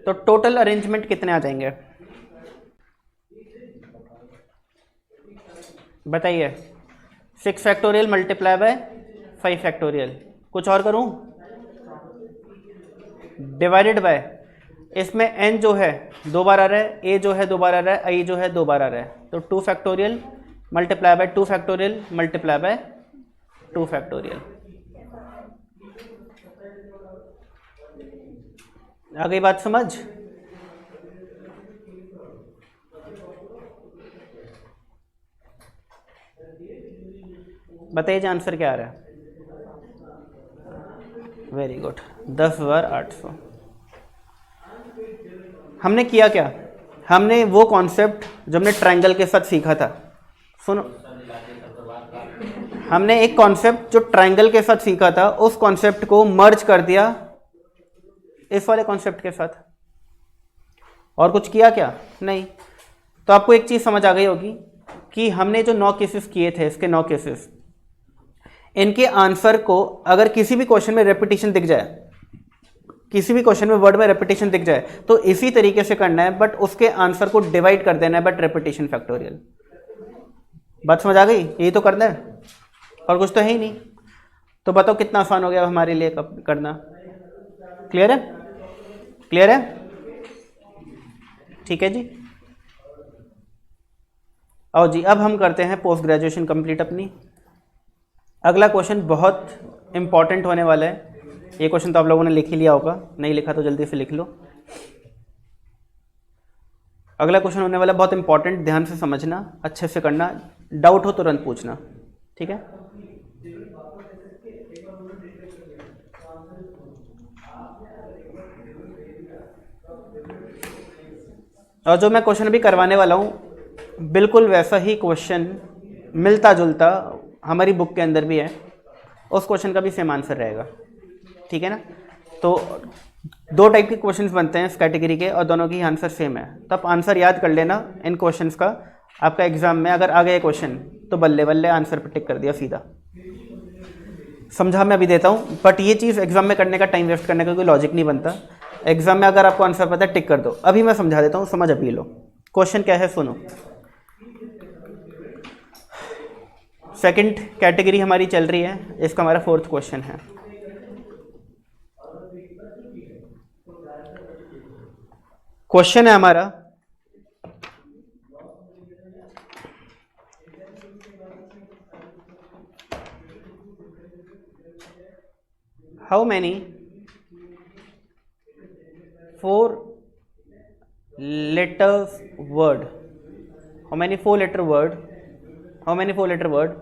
तो टोटल अरेंजमेंट कितने आ जाएंगे बताइए? 6 फैक्टोरियल मल्टीप्लाई बाय 5 फैक्टोरियल। कुछ और करूं? डिवाइडेड बाय, इसमें n जो है 2 बार आ रहा है, a जो है 2 बार आ रहा है, i जो है 2 बार आ रहा है, तो 2 factorial multiply by 2 factorial multiply by 2 factorial. आ गई बात समझ? बताइए आंसर क्या आ रहा है। Very good, 10,800। हमने किया क्या, हमने वो कॉन्सेप्ट जो हमने ट्रायंगल के साथ सीखा था, सुनो, हमने एक कॉन्सेप्ट जो ट्रायंगल के साथ सीखा था उस कॉन्सेप्ट को मर्ज कर दिया इस वाले कॉन्सेप्ट के साथ, और कुछ किया क्या, नहीं। तो आपको एक चीज समझ आ गई होगी कि हमने जो 9 केसेस किए थे, इसके 9 केसेस, इनके आंसर को अगर किसी भी क्वेश्चन में रेपिटेशन दिख जाए, किसी भी क्वेश्चन में वर्ड में रेपिटेशन दिख जाए, तो इसी तरीके से करना है, बट उसके आंसर को डिवाइड कर देना है बट रेपिटेशन फैक्टोरियल। बात समझ आ गई, यही तो करना है, और कुछ तो है ही नहीं। तो बताओ कितना आसान हो गया हमारे लिए करना। क्लियर है, क्लियर है, ठीक है जी। आओ जी, अब हम करते हैं पोस्ट ग्रेजुएशन कंप्लीट अपनी। अगला क्वेश्चन बहुत इंपॉर्टेंट होने वाला है। ये क्वेश्चन तो आप लोगों ने लिख ही लिया होगा, नहीं लिखा तो जल्दी से लिख लो। अगला क्वेश्चन होने वाला बहुत इंपॉर्टेंट, ध्यान से समझना, अच्छे से करना, डाउट हो तुरंत पूछना, ठीक है। और जो मैं क्वेश्चन अभी करवाने वाला हूँ बिल्कुल वैसा ही क्वेश्चन, मिलता जुलता, हमारी बुक के अंदर भी है, उस क्वेश्चन का भी सेम आंसर रहेगा, ठीक है ना। तो 2 टाइप के क्वेश्चंस बनते हैं इस कैटेगरी के, और दोनों की आंसर सेम है। तो आप आंसर याद कर लेना इन क्वेश्चंस का, आपका एग्जाम में अगर आ गए क्वेश्चन तो बल्ले बल्ले आंसर पर टिक कर दिया सीधा। समझा मैं अभी देता हूँ, बट ये चीज़ एग्जाम में करने का, टाइम वेस्ट करने का कोई लॉजिक नहीं बनता। एग्जाम में अगर आपको आंसर पता है टिक कर दो। अभी मैं समझा देता हूँ, समझ अभी लो। क्वेश्चन क्या है सुनो। सेकंड कैटेगरी हमारी चल रही है, इसका हमारा 4th क्वेश्चन है। क्वेश्चन है हमारा, how many 4 letters word, how many 4 letter word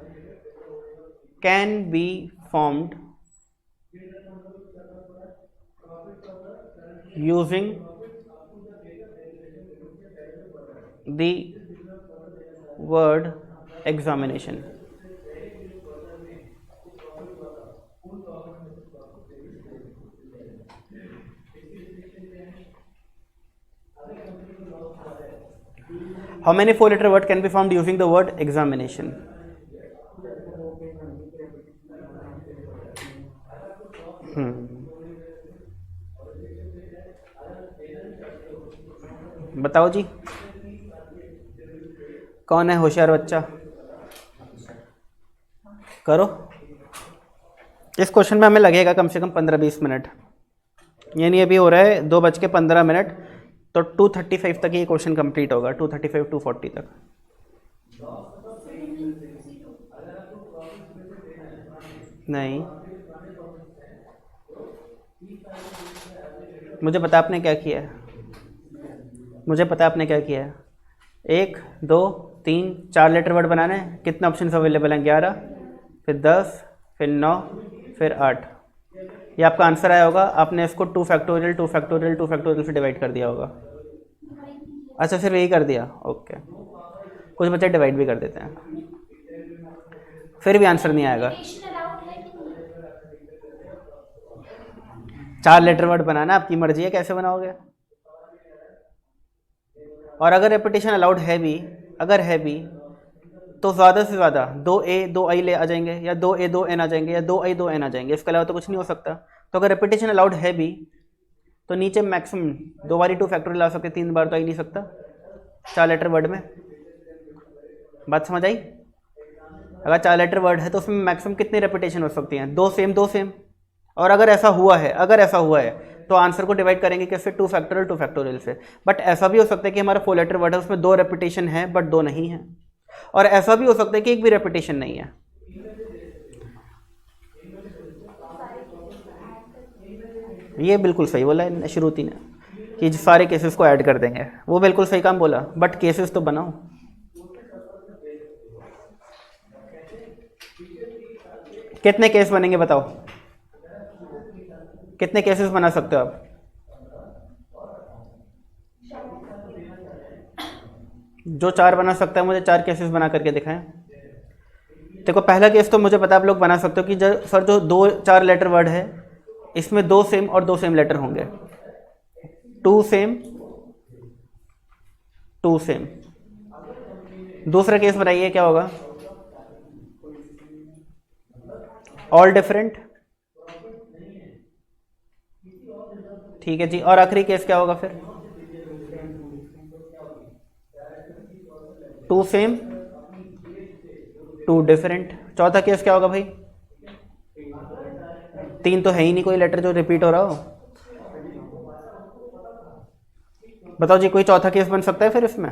can be formed using the word examination? How many 4 letter word can be formed using the word examination? बताओ जी, कौन है होशियार बच्चा, करो। इस क्वेश्चन में हमें लगेगा कम से कम 15-20 मिनट, यानी अभी हो रहा है 2:15, तो 2:35 तक ये क्वेश्चन कंप्लीट होगा, 2:35 2:40 तक। नहीं, मुझे पता आपने क्या किया है, मुझे पता आपने क्या किया है। 1 2 3 4 लेटर वर्ड बनाना है। कितने ऑप्शन अवेलेबल हैं? 11, फिर 10, फिर 9, फिर 8। ये आपका आंसर आया होगा। आपने इसको 2 फैक्टोरियल से डिवाइड कर दिया होगा। अच्छा, सिर्फ यही कर दिया, ओके। कुछ बच्चे डिवाइड भी कर देते हैं, फिर भी आंसर नहीं आएगा। 4 लेटर वर्ड बनाना, आपकी मर्जी है कैसे बनाओगे। और अगर रेपिटेशन अलाउड है भी, अगर है भी, तो ज़्यादा से ज़्यादा 2A 2I ले आ जाएंगे, या 2A 2N आ जाएंगे, या 2I 2N आ जाएंगे। इसके अलावा तो कुछ नहीं हो सकता। तो अगर रेपिटेशन अलाउड है भी तो नीचे मैक्सिमम 2 बार 2 फैक्टोरियल ला सकते, 3 बार तो आ ही नहीं सकता 4 लेटर वर्ड में। बात समझ आई? अगर 4 लेटर वर्ड है तो उसमें मैक्सिमम कितनी रेपिटेशन हो सकती हैं? 2 सेम। और अगर ऐसा हुआ है तो आंसर को डिवाइड करेंगे कैसे? 2 फैक्टोरियल से। बट ऐसा भी हो सकता है कि हमारा 4 लेटर वर्ड है, उसमें 2 रेपिटेशन है बट 2 नहीं है। और ऐसा भी हो सकता है कि एक भी रेपिटेशन नहीं है। ये बिल्कुल सही बोला है श्रुति ने। कि सारे केसेस को ऐड कर देंगे। वो बिल्कुल सही काम बोला, बट केसेस तो बनाओ। कितने केस बनेंगे बताओ, कितने केसेस बना सकते हो आप? जो 4 बना सकता है मुझे 4 केसेस बना करके दिखाएं। देखो पहला केस तो मुझे पता है आप लोग बना सकते हो कि सर जो 2-4 लेटर वर्ड है इसमें 2 सेम और 2 सेम लेटर होंगे, 2 सेम 2 सेम। दूसरा केस बताइए क्या होगा? ऑल डिफरेंट, ठीक है जी। और आखिरी केस क्या होगा फिर? 2 सेम 2 डिफरेंट। चौथा केस क्या होगा भाई? 3 तो है ही नहीं कोई लेटर जो रिपीट हो रहा हो। बताओ जी कोई चौथा केस बन सकता है फिर इसमें?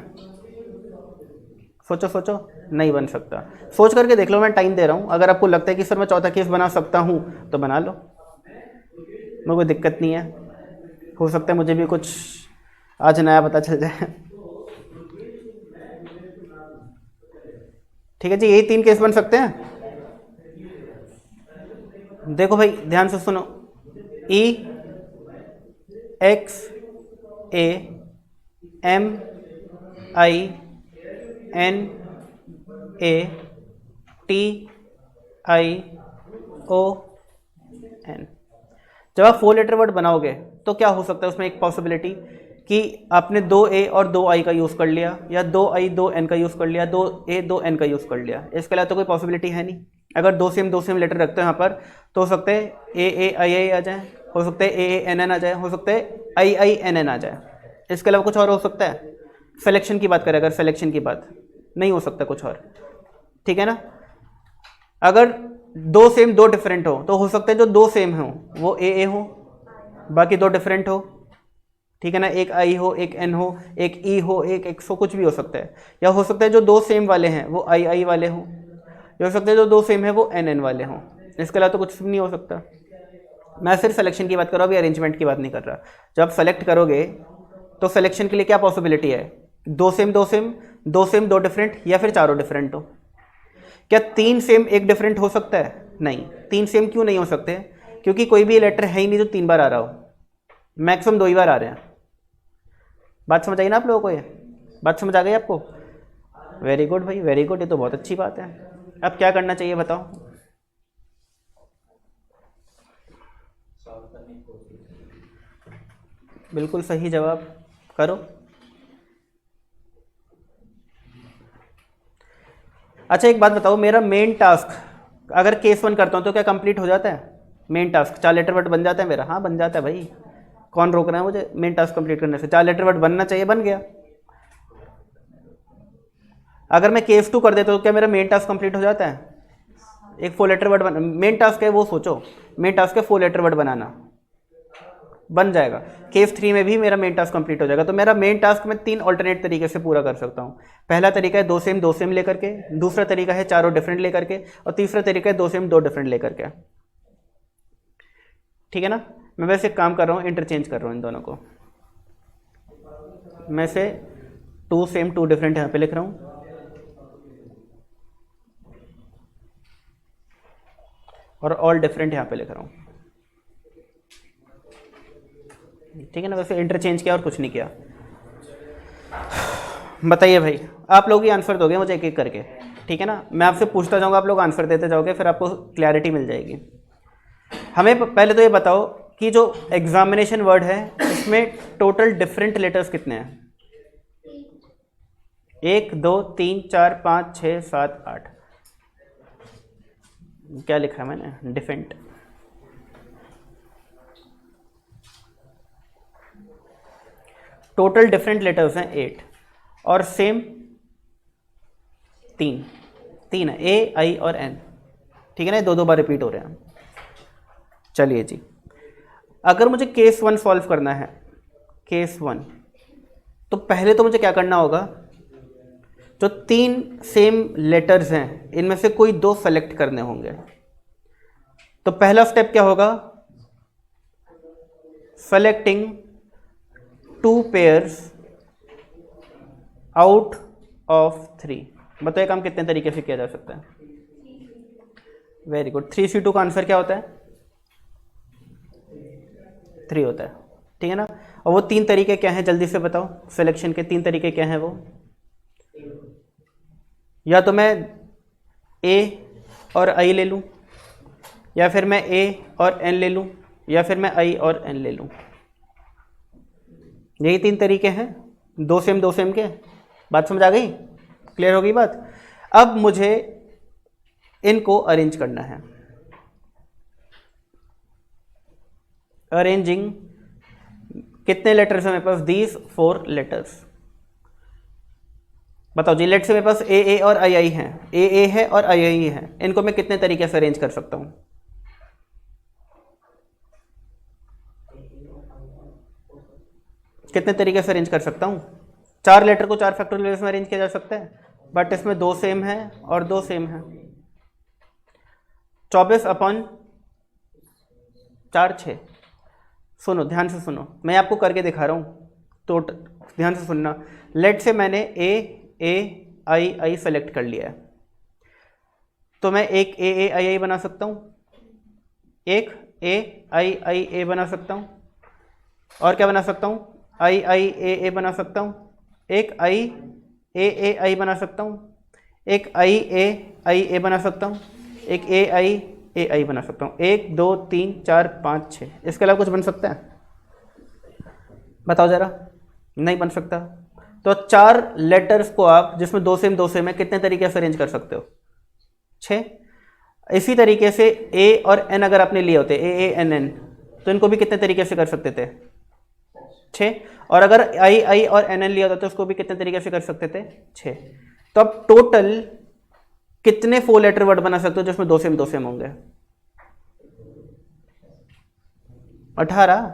सोचो सोचो, नहीं बन सकता। सोच करके देख लो, मैं टाइम दे रहा हूं। अगर आपको लगता है कि सर मैं चौथा केस बना सकता हूं तो बना लो, मुझे कोई दिक्कत नहीं है। हो सकता है मुझे भी कुछ आज नया पता चल जाए। ठीक है जी, यही 3 केस बन सकते हैं। देखो भाई ध्यान से सुनो, E X A M I N A T I O N। जब आप 4 लेटर वर्ड बनाओगे तो क्या हो सकता है उसमें एक पॉसिबिलिटी कि आपने 2A और 2I का यूज़ कर लिया, या 2I 2N का यूज़ कर लिया, 2A 2N का यूज़ कर लिया। इसके अलावा तो कोई पॉसिबिलिटी है नहीं। अगर 2 सेम लेटर रखते हैं यहाँ पर तो हो सकते हैं AAII आ जाए, हो सकता है AANN आ जाए, हो सकता है IINN आ जाए। इसके अलावा कुछ और हो सकता है? सिलेक्शन की बात करें अगर, सिलेक्शन की बात नहीं हो सकता कुछ और, ठीक है ना। अगर 2 सेम 2 डिफरेंट हो तो हो सकता है जो 2 सेम हो वो AA हो, बाकी 2 डिफरेंट हो, ठीक है ना। एक I हो, एक N हो, एक E हो, एक X हो, कुछ भी हो सकता है। या हो सकता है जो 2 सेम वाले हैं वो II वाले हों, या हो सकता है जो 2 सेम है वो NN वाले हों। इसके अलावा तो कुछ नहीं हो सकता। मैं सिर्फ सिलेक्शन की बात कर रहा हूँ, अभी अरेंजमेंट की बात नहीं कर रहा। जब आप सेलेक्ट करोगे तो सिलेक्शन के लिए क्या पॉसिबिलिटी है? 2 सेम 2 सेम, 2 सेम 2 डिफरेंट, या फिर चारों डिफरेंट हो। क्या 3 सेम 1 डिफरेंट हो सकता है? नहीं। 3 सेम क्यों नहीं हो सकते? क्योंकि कोई भी लेटर है ही नहीं जो 3 बार आ रहा हो, मैक्सिमम 2 ही बार आ रहे हैं। बात समझ आई ना आप लोगों को? ये बात समझ आ गई आपको? वेरी गुड भाई, वेरी गुड, ये तो बहुत अच्छी बात है। अब क्या करना चाहिए बताओ? बिल्कुल सही जवाब, करो। अच्छा एक बात बताओ, मेरा मेन टास्क अगर केस 1 करता हूं तो क्या कंप्लीट हो जाता है? मेन टास्क 4 लेटर वर्ड बन जाता है मेरा? हाँ बन जाता है भाई, कौन रोक रहा है मुझे मेन टास्क कंप्लीट करने से? 4 लेटर वर्ड बनना चाहिए, बन गया। अगर मैं केस 2 कर देता तो क्या मेरा मेन टास्क कंप्लीट हो जाता है? एक 4 लेटर वर्ड मेन टास्क है वो, सोचो मेन टास्क है 4 लेटर वर्ड बनाना, बन जाएगा। केस 3 में भी मेरा मेन टास्क कंप्लीट हो जाएगा। तो मेरा मेन टास्क मैं 3 ऑल्टरनेट तरीके से पूरा कर सकता हूँ। पहला तरीका है 2 सेम लेकर के, दूसरा तरीका है चारों डिफरेंट लेकर के, और तीसरा तरीका है 2 सेम 2 डिफरेंट लेकर के, ठीक है ना। मैं वैसे काम कर रहा हूँ, इंटरचेंज कर रहा हूँ इन दोनों को। मैं से 2 सेम 2 डिफरेंट यहाँ पे लिख रहा हूँ, और ऑल डिफरेंट यहाँ पे लिख रहा हूँ, ठीक है ना। वैसे इंटरचेंज किया और कुछ नहीं किया। बताइए भाई, आप लोग ही आंसर दोगे मुझे एक एक करके, ठीक है ना। मैं आपसे पूछता जाऊँगा, आप लोग आंसर देते जाओगे, फिर आपको क्लैरिटी मिल जाएगी। हमें पहले तो ये बताओ कि जो एग्जामिनेशन वर्ड है इसमें टोटल डिफरेंट लेटर्स कितने हैं? 1 2 3 4 5 6 7 8। क्या लिखा है मैंने? डिफरेंट। टोटल डिफरेंट लेटर्स हैं 8, और सेम 3 है, A I और N, ठीक है ना। 2 बार रिपीट हो रहे हैं। चलिए जी, अगर मुझे केस 1 सॉल्व करना है, केस 1, तो पहले तो मुझे क्या करना होगा? जो 3 सेम लेटर्स हैं इनमें से कोई 2 सेलेक्ट करने होंगे। तो पहला स्टेप क्या होगा? Selecting 2 pairs out of 3। बताओ ये काम कितने तरीके से किया जा सकता है? Very good. 3C2 का आंसर क्या होता है? 3 होता है, ठीक है ना। और वो 3 तरीके क्या हैं जल्दी से बताओ, सिलेक्शन के 3 तरीके क्या हैं वो? या तो मैं A और I ले लूँ, या फिर मैं A और N ले लूँ, या फिर मैं I और N ले लूँ। यही 3 तरीके हैं, 2 सेम के। बात समझ आ गई? क्लियर हो गई बात? अब मुझे इनको अरेंज करना है। अरेंजिंग कितने लेटर्स हैं मेरे पास? These 4 letters. बताओ जी, लेट से मेरे पास ए ए और आई आई हैं, ए ए है और आई आई है, इनको मैं कितने तरीके से अरेंज कर सकता हूं? कितने तरीके से अरेंज कर सकता हूं? 4 लेटर को 4 फैक्टोरियल में अरेंज किया जा सकता है, बट इसमें 2 सेम है और 2 सेम है। 24/4 6। सुनो ध्यान से सुनो, मैं आपको करके दिखा रहा हूँ, तो ध्यान से सुनना। लेट से मैंने ए ए आई आई सेलेक्ट कर लिया है, तो मैं एक ए ए आई आई बना सकता हूँ, एक ए आई आई ए बना सकता हूँ, और क्या बना सकता हूँ? आई आई ए बना सकता हूँ, एक आई ए आई बना सकता हूँ, एक आई ए बना सकता हूँ, एक ए आई बना सकता हूँ। 1 2 3 4 5 6। इसके अलावा कुछ बन सकता है? बताओ जरा। नहीं बन सकता। तो 4 लेटर्स को आप, जिसमें 2 सेम है, कितने तरीके से अरेंज कर सकते हो? 6। इसी तरीके से ए और एन अगर आपने लिए होते, ए एन एन, तो इनको भी कितने तरीके से कर सकते थे? 6। और अगर आई आई और एन एन लिया होता तो उसको भी कितने तरीके से कर सकते थे? 6। तो अब टोटल कितने 4 लेटर वर्ड बना सकते हो जिसमें 2 सेम होंगे? 18।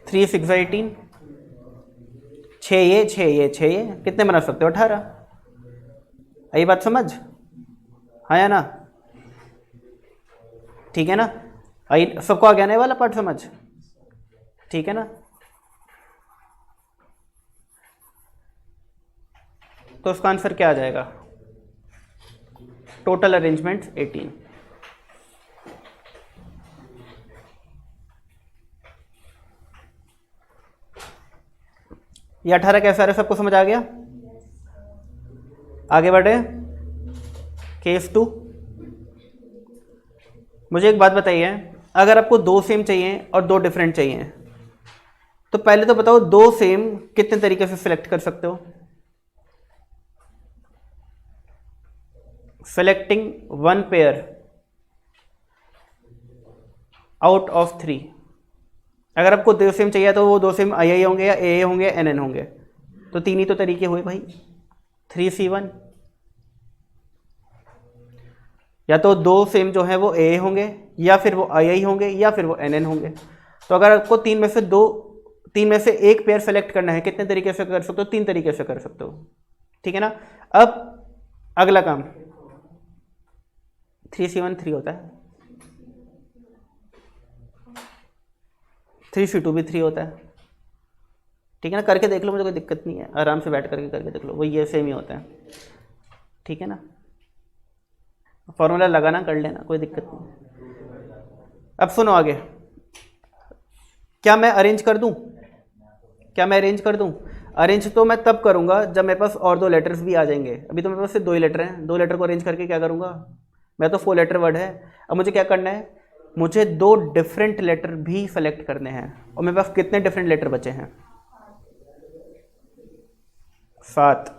3 6 18। 6 ये 6 ये 6 ये, कितने बना सकते हो? 18। आई बात समझ? हाँ या ना? ठीक है ना? आई सबको आ गया ना ये वाला पार्ट समझ? ठीक है ना? तो उसका आंसर क्या आ जाएगा? Total arrangement 18। ये 18 कैसे आ रहा है? सबको समझ आ गया? आगे बढ़े। केस 2। मुझे एक बात बताइए, अगर आपको 2 सेम चाहिए और 2 डिफरेंट चाहिए, तो पहले तो बताओ 2 सेम कितने तरीके से सिलेक्ट कर सकते हो? Selecting 1 pair out of 3। अगर आपको 2 सेम चाहिए तो वो 2 सेम आई आई होंगे या ए होंगे या एन एन होंगे, तो 3 ही तो तरीके हुए भाई। 3C1, या तो 2 सेम जो है वो ए होंगे, या फिर वो आई आई होंगे, या फिर वो एन एन होंगे। तो अगर आपको 3 में से एक पेयर सेलेक्ट करना है, कितने तरीके से कर सकते हो? 3 तरीके से कर सकते हो, ठीक है ना। अब अगला काम, 3C1 3 होता है, 3C2 भी 3 होता है, ठीक है ना। करके देख लो, मुझे कोई दिक्कत नहीं है, आराम से बैठ करके करके देख लो, वही ये सेम ही होता है, ठीक है ना। फॉर्मूला लगाना कर लेना, कोई दिक्कत नहीं। अब सुनो आगे, क्या मैं अरेंज कर दूं? क्या मैं अरेंज कर दूं? अरेंज तो मैं तब करूंगा जब मेरे पास और 2 लेटर्स भी आ जाएंगे। अभी तो मेरे पास सिर्फ 2 ही लेटर हैं, 2 लेटर को अरेंज करके क्या करूंगा मैं? तो 4 लेटर वर्ड है। अब मुझे क्या करना है? मुझे 2 डिफरेंट लेटर भी सेलेक्ट करने हैं, और मेरे पास कितने डिफरेंट लेटर बचे हैं? 7।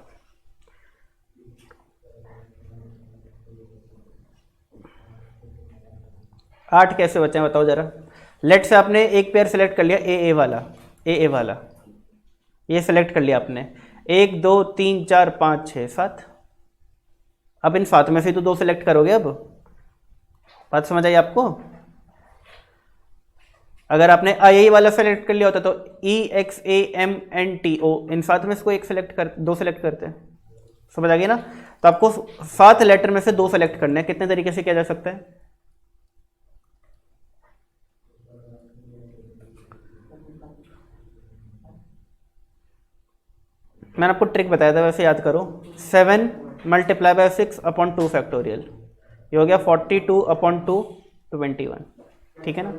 आठ कैसे बचे हैं बताओ जरा। लेट से आपने एक पेयर सेलेक्ट कर लिया, ए वाला, ये सेलेक्ट कर लिया आपने। 1 2 3 4 5 6 7। अब इन 7 में से तो 2 सेलेक्ट करोगे। अब बात समझ आई आपको? अगर आपने आई वाला सेलेक्ट कर लिया होता तो EXAMNTO, इन 7 में से कोई एक दो सेलेक्ट करते हैं, समझ आ गई ना। तो आपको 7 लेटर में से 2 सेलेक्ट करने हैं। कितने तरीके से किया जा सकता है? मैंने आपको ट्रिक बताया था, वैसे याद करो। 7 मल्टीप्लाई बाय 6 अपॉन 2 फैक्टोरियल, ये हो गया 42 अपॉन 2 21। ठीक है ना,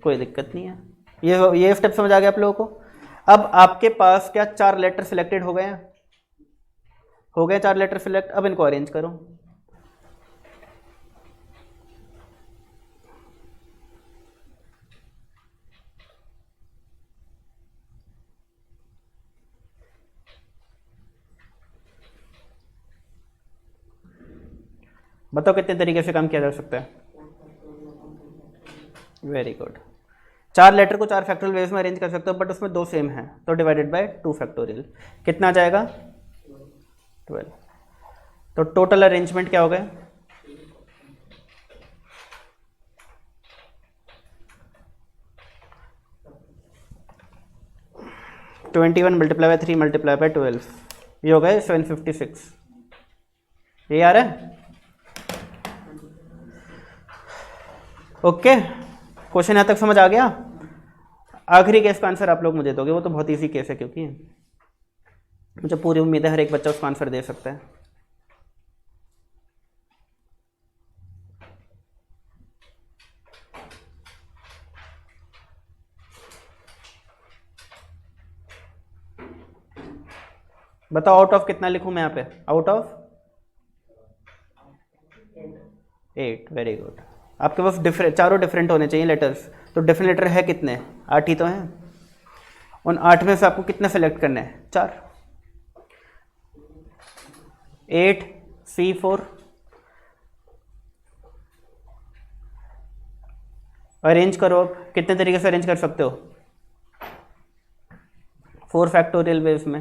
कोई दिक्कत नहीं है। ये स्टेप समझ आ गया आप लोगों को। अब आपके पास क्या 4 लेटर सिलेक्टेड हो गए हैं? हो गए 4 लेटर सिलेक्ट। अब इनको अरेंज करो। बताओ कितने तरीके से काम किया जा सकता है? Very good. 4 लेटर को 4 फैक्टोरियल वेज में अरेंज कर सकते हो, बट उसमें 2 सेम है तो डिवाइडेड बाय 2 फैक्टोरियल कितना आ जाएगा? 12। तो टोटल अरेंजमेंट क्या हो गया? 21 मल्टीप्लाई बाय 3 मल्टीप्लाई बाय 12, ये हो गया 756। ये आ रहा है? ओके, क्वेश्चन यहाँ तक समझ आ गया? आखिरी केस का आंसर आप लोग मुझे दोगे, वो तो बहुत इजी केस है, क्योंकि मुझे पूरी उम्मीद है हर एक बच्चा उसका आंसर दे सकता है। बताओ आउट ऑफ कितना लिखूं मैं यहाँ पे? Out of 8। Very good. आपके पास डिफरेंट, चारों डिफरेंट होने चाहिए लेटर्स। तो डिफरेंट लेटर है कितने? 8 ही तो हैं। उन 8 में से आपको कितने सेलेक्ट करने हैं? 4। 8 C4 अरेंज करो। अब कितने तरीके से अरेंज कर सकते हो? 4 फैक्टोरियल वेज में।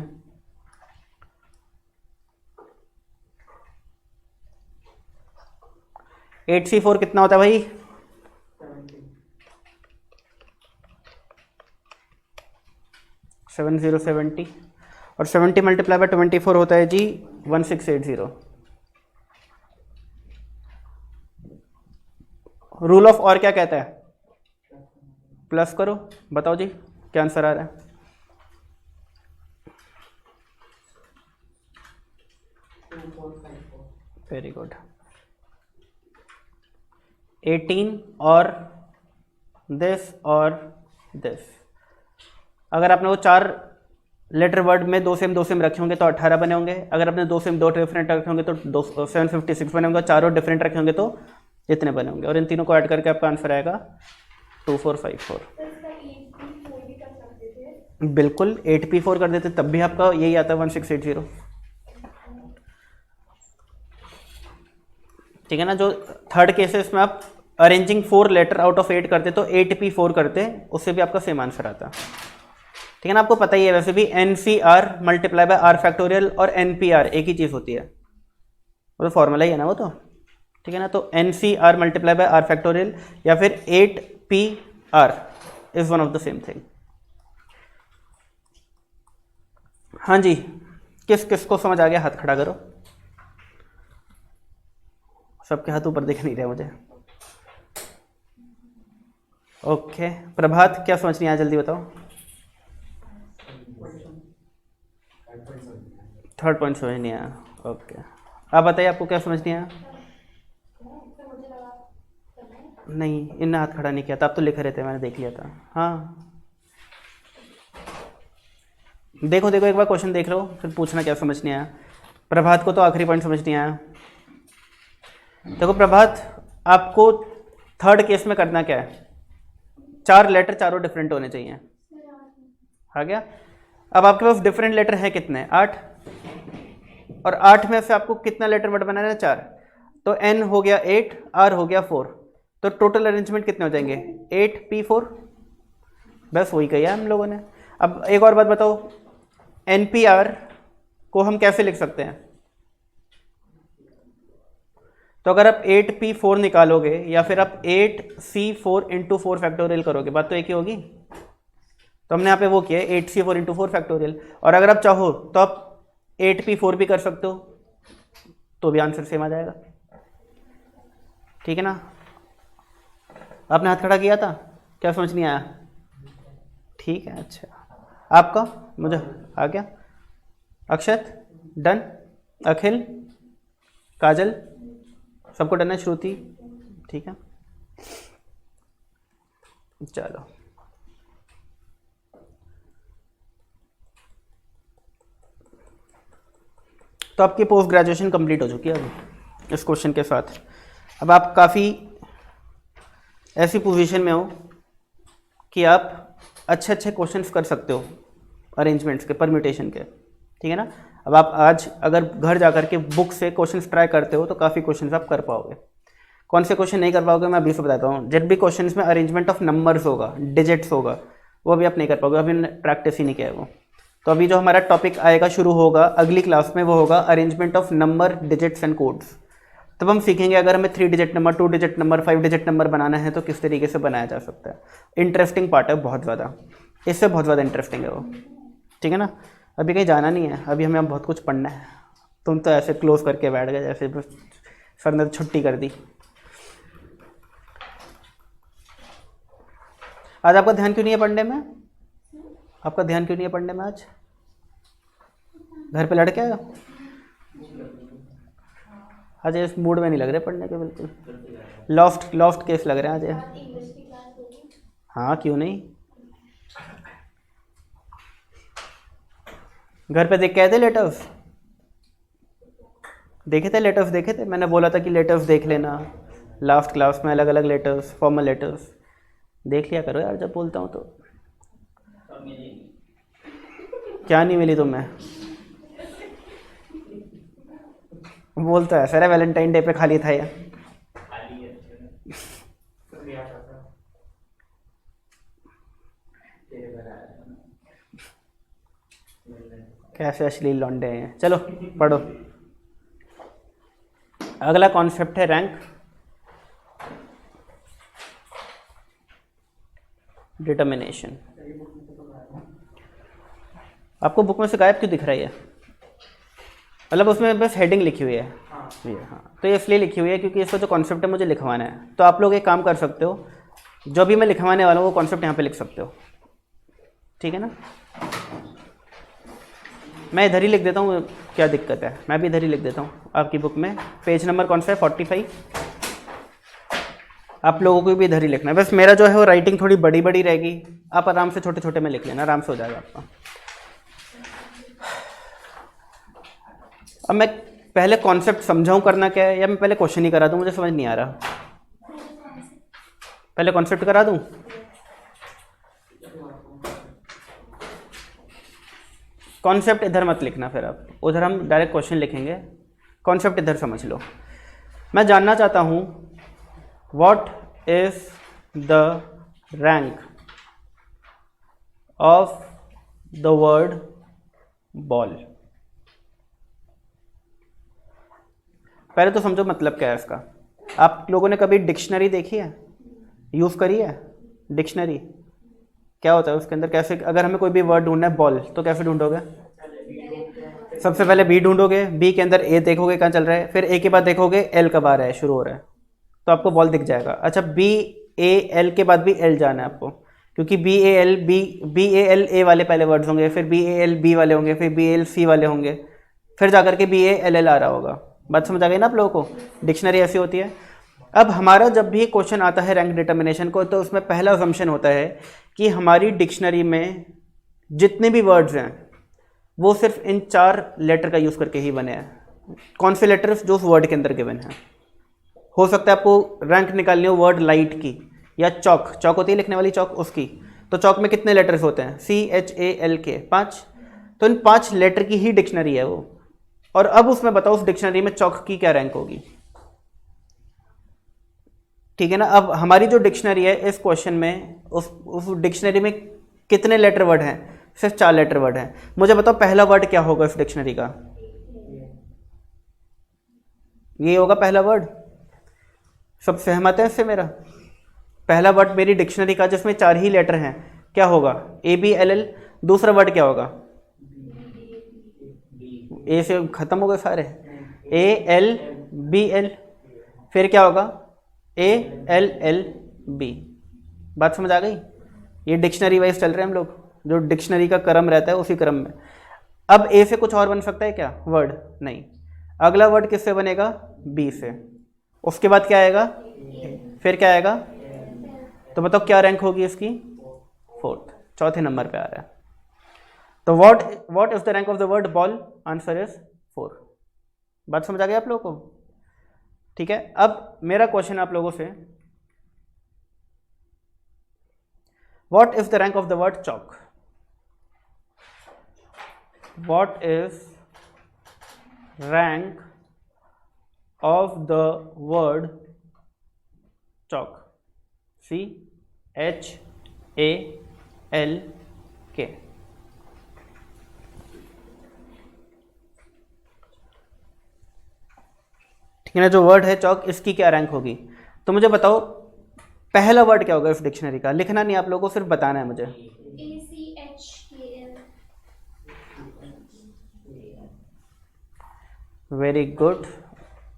एट C4 कितना होता है भाई? 7070। और 70 मल्टीप्लाई बाय 24 होता है जी 1680। रूल ऑफ और क्या कहता है? प्लस करो। बताओ जी क्या आंसर आ रहा है? Very good. 18 और दिस और दिस, अगर आपने वो 4 लेटर वर्ड में 2 सेम रखे होंगे तो 18 बने होंगे। अगर आपने 2 सेम 2 डिफरेंट रखे होंगे तो 756 बने होंगे। चारों डिफरेंट रखे होंगे तो इतने बने होंगे। और इन तीनों को ऐड करके आपका आंसर आएगा 2454। बिल्कुल 8P4 कर देते तब भी आपका यही आता है 1680। ठीक है ना। जो थर्ड केसेस में आप अरेंजिंग 4 लेटर आउट ऑफ 8 करते तो 8P4 करते, उससे भी आपका सेम आंसर आता। ठीक है ना। आपको पता ही है वैसे भी NCR multiply by R factorial और NPR एक ही चीज़ होती है, वो तो फॉर्मूला ही है ना वो तो। ठीक है ना। तो NCR multiply by R factorial या फिर 8PR is one of the same thing. हाँ जी, किस किस को समझ आ गया? हाथ खड़ा करो। सबके हाथ ऊपर दिख नहीं रहे मुझे। ओके, प्रभात क्या समझ नहीं आया? जल्दी बताओ। थर्ड पॉइंट समझ नहीं आया। ओके, आप बताइए आपको क्या समझ नहीं आया? नहीं, इनने हाथ खड़ा नहीं किया था, आप तो लिख रहे थे, मैंने देख लिया था। हाँ देखो एक बार क्वेश्चन देख लो, फिर पूछना क्या समझ नहीं आया। प्रभात को तो आखिरी पॉइंट समझ नहीं आया। देखो प्रभात, आपको थर्ड केस में करना क्या है? 4 लेटर चारों डिफरेंट होने चाहिए। आ गया? अब आपके पास डिफरेंट लेटर है कितने? 8। और 8 में से आपको कितना लेटर वर्ड बनाना है? 4। तो N हो गया 8, R हो गया 4, तो टोटल अरेंजमेंट कितने हो जाएंगे? 8P4। बस वही कही हम लोगों ने। अब एक और बात बताओ, NPR को हम कैसे लिख सकते हैं? तो अगर आप 8P4 निकालोगे या फिर आप 8C4 इंटू 4 फैक्टोरियल करोगे, बात तो एक ही होगी। तो हमने यहाँ पे वो किया 8C4 इंटू 4 फैक्टोरियल। और अगर आप चाहो तो आप 8P4 भी कर सकते हो, तो भी आंसर सेम आ जाएगा। ठीक है ना। आपने हाथ खड़ा किया था, क्या समझ नहीं आया? ठीक है, अच्छा। आपका मुझे आ गया। अक्षत डन, अखिल, काजल, सबको डन है, श्रुति ठीक है। चलो तो आपकी पोस्ट ग्रेजुएशन कंप्लीट हो चुकी है अभी इस क्वेश्चन के साथ। अब आप काफ़ी ऐसी पोजीशन में हो कि आप अच्छे अच्छे क्वेश्चंस कर सकते हो अरेंजमेंट्स के, परम्यूटेशन के, ठीक है ना। अब आप आज अगर घर जा कर के बुक से क्वेश्चंस ट्राई करते हो तो काफ़ी क्वेश्चंस आप कर पाओगे। कौन से क्वेश्चन नहीं कर पाओगे मैं अभी से बताता हूँ। जब भी क्वेश्चंस में अरेंजमेंट ऑफ नंबर्स होगा, डिजिट्स होगा, वो अभी आप नहीं कर पाओगे, अभी प्रैक्टिस ही नहीं किया है वो। तो अभी जो हमारा टॉपिक आएगा शुरू होगा अगली क्लास में वो होगा arrangement of number, digits and codes. तब हम सीखेंगे अगर हमें 3 digit number, 2 digit number, 5 digit number बनाना है तो किस तरीके से बनाया जा सकता है। इंटरेस्टिंग पार्ट है बहुत ज़्यादा, इससे बहुत ज़्यादा इंटरेस्टिंग है वो, ठीक है ना। अभी कहीं जाना नहीं है, अभी हमें बहुत कुछ पढ़ना है। तुम तो ऐसे क्लोज करके बैठ गए जैसे सर ने छुट्टी कर दी। आज आपका ध्यान क्यों नहीं है पढ़ने में? आपका ध्यान क्यों नहीं है पढ़ने में आज? घर पे लड़के आए हो? आज इस मूड में नहीं लग रहे पढ़ने के बिल्कुल। लॉफ्ट केस लग रहे हैं आज। हाँ क्यों नहीं, घर पे देख के आए थे लेटर्स, देखे थे लेटर्स, देखे थे। मैंने बोला था कि लेटर्स देख लेना लास्ट क्लास में, अलग अलग लेटर्स, फॉर्मल लेटर्स देख लिया करो यार जब बोलता हूँ तो। क्या नहीं मिली तुम्हें? बोलता है सर वैलेंटाइन डे पे खाली था यार। कैसे अश्लील लौंडे हैं। चलो पढ़ो। अगला कॉन्सेप्ट है रैंक डिटर्मिनेशन। आपको बुक में से गायब क्यों दिख रही है? मतलब उसमें बस हेडिंग लिखी हुई है ये, हाँ तो ये इसलिए लिखी हुई है क्योंकि इसका जो कॉन्सेप्ट है मुझे लिखवाना है। तो आप लोग एक काम कर सकते हो, जो भी मैं लिखवाने वाला हूँ वो कॉन्सेप्ट यहाँ पे लिख सकते हो, ठीक है ना। मैं इधर ही लिख देता हूँ, क्या दिक्कत है, मैं भी इधर ही लिख देता हूँ आपकी बुक में। पेज नंबर कौन सा है? 45। आप लोगों को भी इधर ही लिखना है। बस मेरा जो है वो राइटिंग थोड़ी बड़ी बड़ी रहेगी, आप आराम से छोटे छोटे में लिख लेना, आराम से हो जाएगा आपका। अब मैं पहले कॉन्सेप्ट समझाऊं करना क्या है, या मैं पहले क्वेश्चन ही करा दूं? मुझे समझ नहीं आ रहा। पहले कॉन्सेप्ट करा दूं? कॉन्सेप्ट इधर मत लिखना, फिर आप उधर हम डायरेक्ट क्वेश्चन लिखेंगे। कॉन्सेप्ट इधर समझ लो। मैं जानना चाहता हूं what is the rank of the word ball. पहले तो समझो मतलब क्या है इसका। आप लोगों ने कभी डिक्शनरी देखी है, यूज़ करी है? डिक्शनरी क्या होता है उसके अंदर? कैसे, अगर हमें कोई भी वर्ड ढूंढना है बॉल तो कैसे ढूंढोगे? सबसे पहले बी ढूंढोगे, बी के अंदर ए देखोगे कहाँ चल रहा है, फिर ए के बाद देखोगे एल कब आ रहा है, शुरू हो रहा है, तो आपको बॉल दिख जाएगा। अच्छा बी ए एल के बाद भी एल जाना है आपको, क्योंकि बी ए एल ए वाले पहले वर्ड्स होंगे, फिर बी ए एल बी वाले होंगे, फिर बी एल सी वाले होंगे, फिर जाकर के बी ए एल एल आ रहा होगा। बात समझ आ गई ना आप लोगों को? डिक्शनरी ऐसी होती है। अब हमारा जब भी क्वेश्चन आता है रैंक डिटर्मिनेशन को, तो उसमें पहला असम्पशन होता है कि हमारी डिक्शनरी में जितने भी वर्ड्स हैं वो सिर्फ इन 4 लेटर का यूज़ करके ही बने हैं। कौन से लेटर्स? जो उस वर्ड के अंदर गिवन है। हो सकता है आपको रैंक निकालनी हो वर्ड लाइट की, या चौक, चौक होती है लिखने वाली चौक, उसकी। तो चौक में कितने लेटर्स होते हैं? CHALK, 5। तो इन 5 लेटर की ही डिक्शनरी है वो। और अब उसमें बताओ उस डिक्शनरी में चौक की क्या रैंक होगी, ठीक है ना। अब हमारी जो डिक्शनरी है इस क्वेश्चन में, उस डिक्शनरी में कितने लेटर वर्ड हैं? सिर्फ 4 लेटर वर्ड हैं। मुझे बताओ पहला वर्ड क्या होगा इस डिक्शनरी का? ये होगा पहला वर्ड। सब सहमत है इससे मेरा? पहला वर्ड मेरी डिक्शनरी का जिसमें 4 ही लेटर हैं क्या होगा? ABLL। दूसरा वर्ड क्या होगा? ए से खत्म हो गए सारे, ALBL। फिर क्या होगा? ALLB। बात समझ आ गई? ये डिक्शनरी वाइज चल रहे हैं हम लोग, जो डिक्शनरी का क्रम रहता है उसी क्रम में। अब ए से कुछ और बन सकता है क्या वर्ड? नहीं। अगला वर्ड किससे बनेगा? बी से। उसके बाद क्या आएगा? फिर क्या आएगा? तो बताओ क्या रैंक होगी इसकी? 4th, चौथे नंबर पे आ रहा है। तो what is the rank of the word ball? Answer is 4। बात समझ आ गई आप लोगों को? ठीक है। अब मेरा क्वेश्चन आप लोगों से, what is the rank of the word Chowk? What is rank of the word Chowk? CHALK। ठीक है ना, जो वर्ड है चौक, इसकी क्या रैंक होगी? तो मुझे बताओ पहला वर्ड क्या होगा इस डिक्शनरी का? लिखना नहीं आप लोगों को, सिर्फ बताना है मुझे। ACHKL। Very good.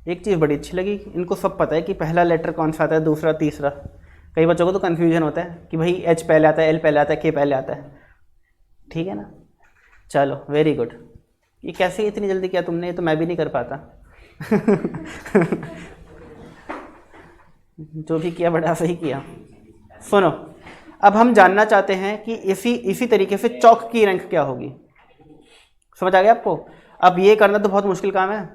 एक चीज़ बड़ी अच्छी लगी, इनको सब पता है कि पहला लेटर कौन सा आता है, दूसरा, तीसरा। कई बच्चों को तो कन्फ्यूजन होता है कि भाई H पहले आता है, L पहले आता है, K पहले आता है। ठीक है ना, चलो वेरी गुड। ये कैसे इतनी जल्दी किया तुमने? ये तो मैं भी नहीं कर पाता। जो भी किया बड़ा सही किया। सुनो, अब हम जानना चाहते हैं कि इसी तरीके से चौक की रैंक क्या होगी। समझ आ गया आपको? अब ये करना तो बहुत मुश्किल काम है।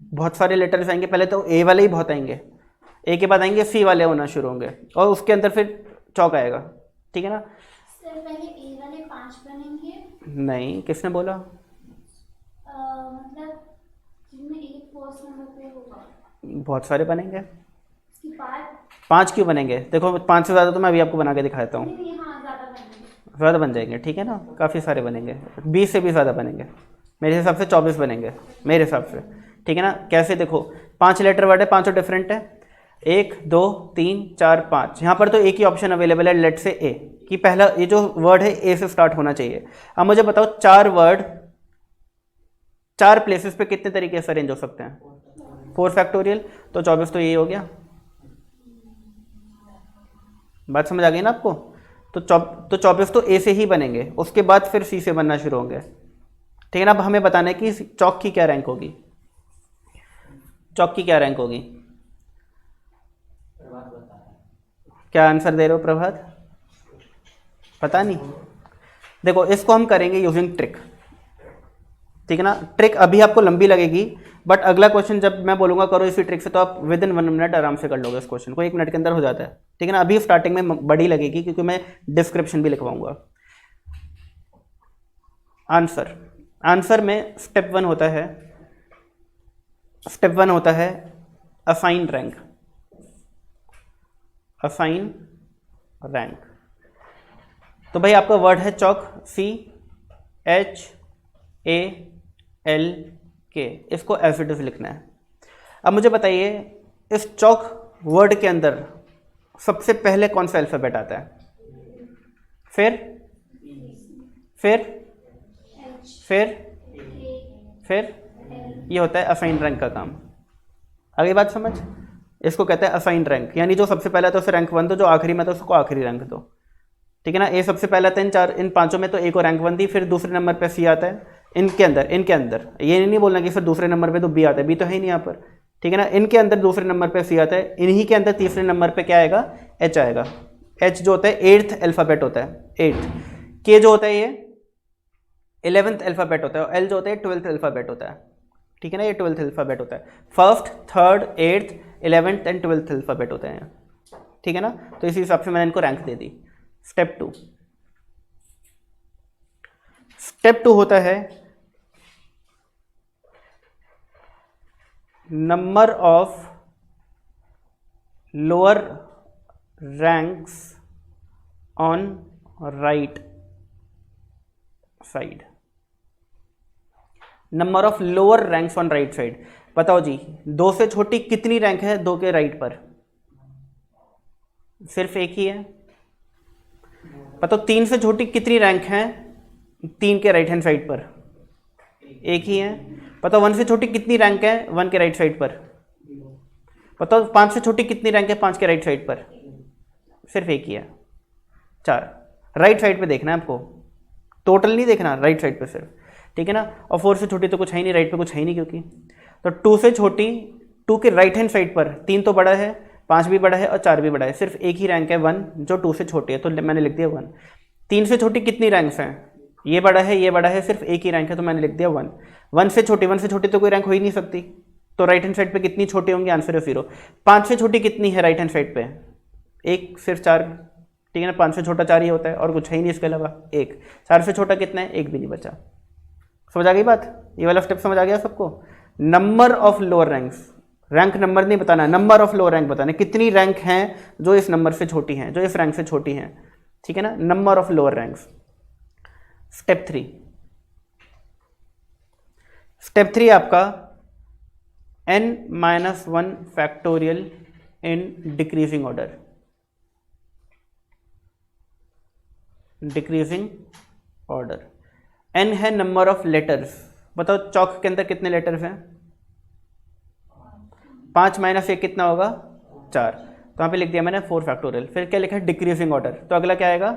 बहुत सारे लेटर्स आएंगे, पहले तो ए वाले ही बहुत आएंगे, ए के बाद आएंगे सी वाले होना शुरू होंगे, और उसके अंदर फिर चौक आएगा। ठीक है ना? सर पहले ए वाले 5 बनेंगे। नहीं, किसने बोला? मतलब जिनमें एक फर्स्ट नंबर पे होगा, बहुत सारे बनेंगे। उसके बाद 5 क्यों बनेंगे? देखो 5 से ज़्यादा तो मैं अभी आपको बना के दिखाता हूँ। नहीं, हाँ ज़्यादा बनेंगे। ज़्यादा बन जाएंगे, ठीक है ना, काफ़ी सारे बनेंगे, 20 से भी ज़्यादा बनेंगे। मेरे हिसाब से 24 बनेंगे मेरे हिसाब से। ठीक है ना? कैसे? देखो 5 लेटर वर्ड है, 5 डिफरेंट है, 1 2 3 4 5। यहाँ पर तो एक ही ऑप्शन अवेलेबल है, लेट से ए, कि पहला ये जो वर्ड है ए से स्टार्ट होना चाहिए। अब मुझे बताओ 4 वर्ड 4 प्लेसेस पे कितने तरीके से अरेंज हो सकते हैं? 4 फैक्टोरियल, तो 24 तो ये हो गया। बात समझ आ गई ना आपको? तो 24 तो ए से ही बनेंगे, उसके बाद फिर सी से बनना शुरू होंगे। ठीक है ना? अब हमें बताना है कि चौक की क्या रैंक होगी। चौक की क्या रैंक होगी? क्या आंसर दे रहे हो प्रभात? पता नहीं। देखो इसको हम करेंगे यूजिंग ट्रिक। ठीक है ना? ट्रिक अभी आपको लंबी लगेगी, बट अगला क्वेश्चन जब मैं बोलूंगा करो इसी ट्रिक से, तो आप विद इन 1 मिनट आराम से कर लोगे इस क्वेश्चन को, 1 मिनट के अंदर हो जाता है। ठीक है ना? अभी स्टार्टिंग में बड़ी लगेगी क्योंकि मैं डिस्क्रिप्शन भी लिखवाऊंगा। आंसर में स्टेप 1 होता है असाइन रैंक। Assign rank. तो भाई आपका वर्ड है चौक, CHALK, इसको एज इट इज लिखना है। अब मुझे बताइए इस चौक वर्ड के अंदर सबसे पहले कौन सा अल्फाबेट आता है? फिर ये होता है असाइन रैंक का काम। आगे बात समझ? इसको कहते हैं असाइन रैंक, यानी जो सबसे पहला तो उसे रैंक 1 दो, जो आखिरी में तो उसको आखिरी रैंक दो। ठीक है ना? ए सबसे पहला था इन पांचों में, तो ए को रैंक 1 दी, फिर दूसरे नंबर पे सी आता है। इनके अंदर ये नहीं बोलना कि फिर दूसरे नंबर पे तो बी आता है, बी तो है ही नहीं यहाँ पर। ठीक है ना? इनके अंदर दूसरे नंबर पे सी आता है, इन्हीं के अंदर तीसरे नंबर पे क्या आएगा? एच आएगा। एच जो होता है 8th अल्फाबेट होता है, 8th। के जो होता है ये 11th अल्फाबेट होता है, और एल जो होता है 12th अल्फाबेट होता है। ठीक है ना? ये 12th अल्फाबेट होता है। 1st 3rd 8th 11th and 12th alphabet होते हैं। ठीक है ना? तो इसी हिसाब से मैंने इनको रैंक दे दी। स्टेप 2 होता है number of lower ranks on right side. Number of lower ranks on right side. बताओ जी, 2 से छोटी कितनी रैंक है 2 के राइट पर? सिर्फ एक ही है। बताओ 3 से छोटी कितनी रैंक है 3 के राइट हैंड साइड पर? एक ही है। बताओ 1 से छोटी कितनी रैंक है 1 के राइट साइड पर? बताओ 5 से छोटी कितनी रैंक है 5 के राइट साइड पर? सिर्फ एक ही है। 4। राइट साइड पे देखना है आपको, टोटल नहीं देखना, राइट साइड पे सिर्फ। ठीक है ना, और 4 से छोटी तो कुछ है ही नहीं, राइट पे कुछ है ही नहीं क्योंकि, तो 2 से छोटी, 2 के राइट हैंड साइड पर 3 तो बड़ा है, 5 भी बड़ा है और 4 भी बड़ा है, सिर्फ एक ही रैंक है 1 जो 2 से छोटी है, तो मैंने लिख दिया 1। 3 से छोटी कितनी रैंक्स हैं, ये बड़ा है ये बड़ा है, सिर्फ एक ही रैंक है तो मैंने लिख दिया 1। 1 से छोटी तो कोई रैंक हो ही नहीं सकती, तो राइट हैंड साइड पे कितनी छोटी होंगी, आंसर है 0। 5 से छोटी कितनी है राइट हैंड साइड पे, एक, सिर्फ 4, ठीक है ना, 5 से छोटा 4 ही होता है और कुछ है ही नहीं इसके अलावा, 1। 4 से छोटा कितना है, एक भी नहीं बचा। समझ आ गई बात, ये वाला स्टेप समझ आ गया सबको। Number of lower ranks, rank number नहीं बताना, नंबर ऑफ लोअर रैंक बताना, कितनी रैंक हैं जो इस नंबर से छोटी हैं, जो इस रैंक से छोटी हैं, ठीक है ना, number of lower ranks. Step 3, step 3 आपका n-1 factorial in decreasing order, decreasing order. n है नंबर ऑफ लेटर्स, बताओ चौक के अंदर कितने लेटर्स हैं, 5 माइनस 1 कितना होगा, 4, तो यहाँ पे लिख दिया मैंने 4 फैक्टोरियल। फिर क्या लिखा है, डिक्रीजिंग ऑर्डर, तो अगला क्या आएगा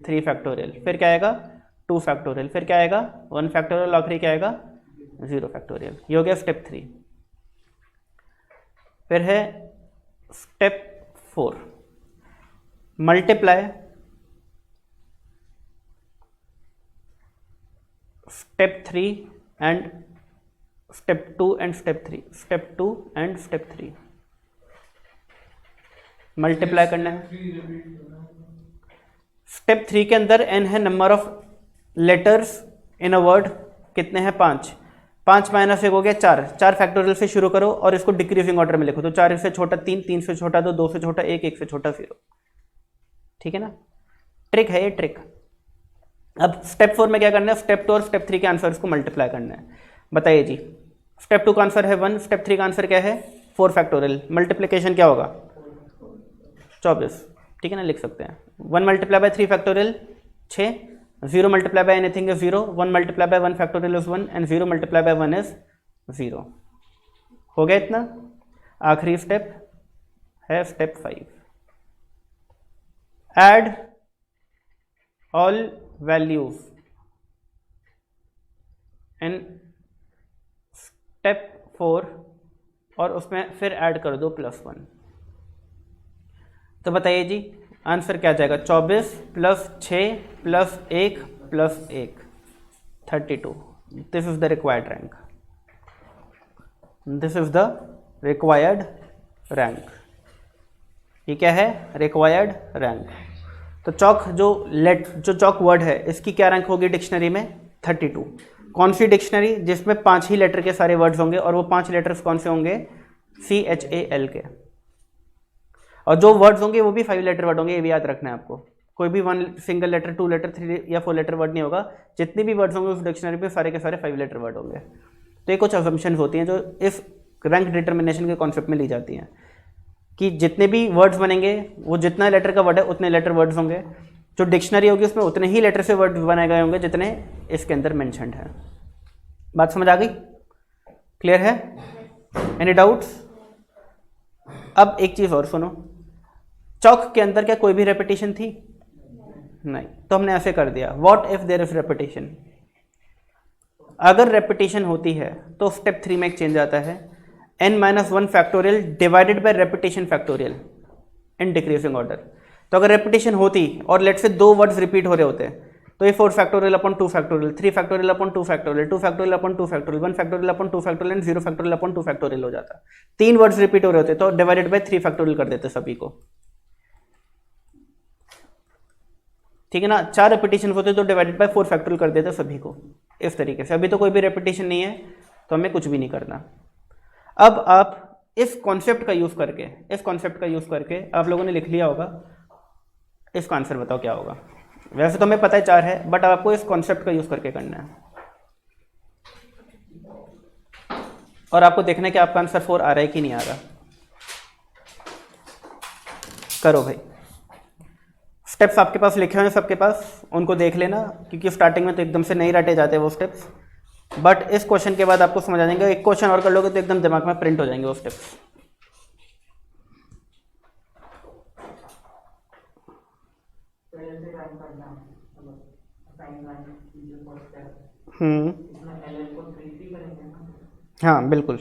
3 फैक्टोरियल, फिर क्या आएगा 2 फैक्टोरियल, फिर क्या आएगा 1 फैक्टोरियल, आखिरी क्या आएगा 0 फैक्टोरियल। ये हो गया स्टेप 3। फिर है step 4, multiply step 3 and step 2 and step 3, step 2 and step 3 multiply करना है। 3 रिपीट करना। स्टेप 3 के अंदर n है number of letters in a word, कितने हैं 5, 5 माइनस 1 हो गया 4, 4 फैक्टोरियल से शुरू करो और इसको डिक्रीजिंग ऑर्डर में लिखो, तो 4 से छोटा 3, 3 से छोटा 2, 2 से छोटा 1, 1 से छोटा 0, ठीक है ना, ट्रिक है ये ट्रिक। अब स्टेप 4 में क्या करना है, स्टेप 2 और स्टेप 3 के आंसर्स को मल्टीप्लाई करना है। बताइए जी, स्टेप 2 का आंसर है 1, स्टेप 3 का आंसर क्या है 4 फैक्टोरियल, मल्टीप्लिकेशन क्या होगा 24, ठीक है ना, लिख सकते हैं 1 multiply by 3 factorial 6, 0 multiply by anything is 0, 1 multiply by 1 factorial is 1 and 0 multiply by 1 is 0। हो गया इतना। आखिरी स्टेप है step 5, add all values in step 4 और उसमें फिर ऐड कर दो +1। तो बताइए जी आंसर क्या आ जाएगा, 24 + 6 + 1 + 1 32। This is the required rank, this is the required rank. ये क्या है, रिक्वायर्ड रैंक। तो चौक जो चौक वर्ड है इसकी क्या रैंक होगी डिक्शनरी में 32। कौन सी डिक्शनरी, जिसमें 5 ही लेटर के सारे वर्ड्स होंगे, और वो 5 लेटर्स कौन से होंगे, CHAL के, और जो वर्ड्स होंगे वो भी 5 लेटर वर्ड होंगे, ये भी याद रखना है आपको। कोई भी 1 सिंगल लेटर, 2 लेटर, 3 या 4 लेटर वर्ड नहीं होगा, जितने भी वर्ड्स होंगे उस डिक्शनरी पे सारे के सारे 5 लेटर वर्ड होंगे। तो ये कुछ असम्पशंस होती हैं जो इस रैंक डिटर्मिनेशन के कॉन्सेप्ट में ली जाती हैं, कि जितने भी वर्ड्स बनेंगे वो जितना लेटर का वर्ड है उतने लेटर वर्ड्स होंगे, जो डिक्शनरी होगी उसमें उतने ही लेटर से वर्ड बनाए गए होंगे जितने इसके अंदर मेंशन्ड है। बात समझ आ गई, क्लियर है, एनी डाउट्स? अब एक चीज़ और सुनो, चौक के अंदर क्या कोई भी रेपिटेशन थी, नहीं, तो हमने ऐसे कर दिया, what if there is repetition. अगर रेपिटेशन होती है तो स्टेप 3 में एक चेंज आता है, n-1 factorial divided by repetition factorial in decreasing order. तो अगर रेपिटेशन होती और लेट से 2 वर्ड्स रिपीट हो रहे होते तो ये 4 factorial upon 2 factorial, 3 factorial upon 2 factorial, 2 factorial upon 2 factorial, 1 factorial upon 2 factorial and 0 factorial upon 2 factorial हो जाता। 3 वर्ड्स रिपीट हो रहे होते तो डिवाइडेड बाय 3 फैक्टोरियल कर देते सभी को, ठीक है ना। 4 रेपिटेशन होते तो डिवाइडेड बाय 4 फैक्टोरियल कर देते सभी को, इस तरीके से। अभी तो कोई भी रेपिटेशन नहीं है तो हमें कुछ भी नहीं करना। अब आप इस कॉन्सेप्ट का यूज करके आप लोगों ने लिख लिया होगा, इसका आंसर बताओ क्या होगा। वैसे तो हमें पता है 4 है, बट आपको इस कॉन्सेप्ट का यूज करके करना है, और आपको देखना है कि आपका आंसर 4 आ रहा है कि नहीं आ रहा। करो भाई, स्टेप्स आपके पास लिखे हुए हैं सबके पास, उनको देख लेना, क्योंकि स्टार्टिंग में तो एकदम से नहीं रटे जाते वो स्टेप्स, बट इस क्वेश्चन के बाद आपको समझ आ जाएंगे। एक क्वेश्चन और कर लोगे तो एकदम दिमाग में प्रिंट हो जाएंगे वो स्टेप्स। हाँ बिल्कुल।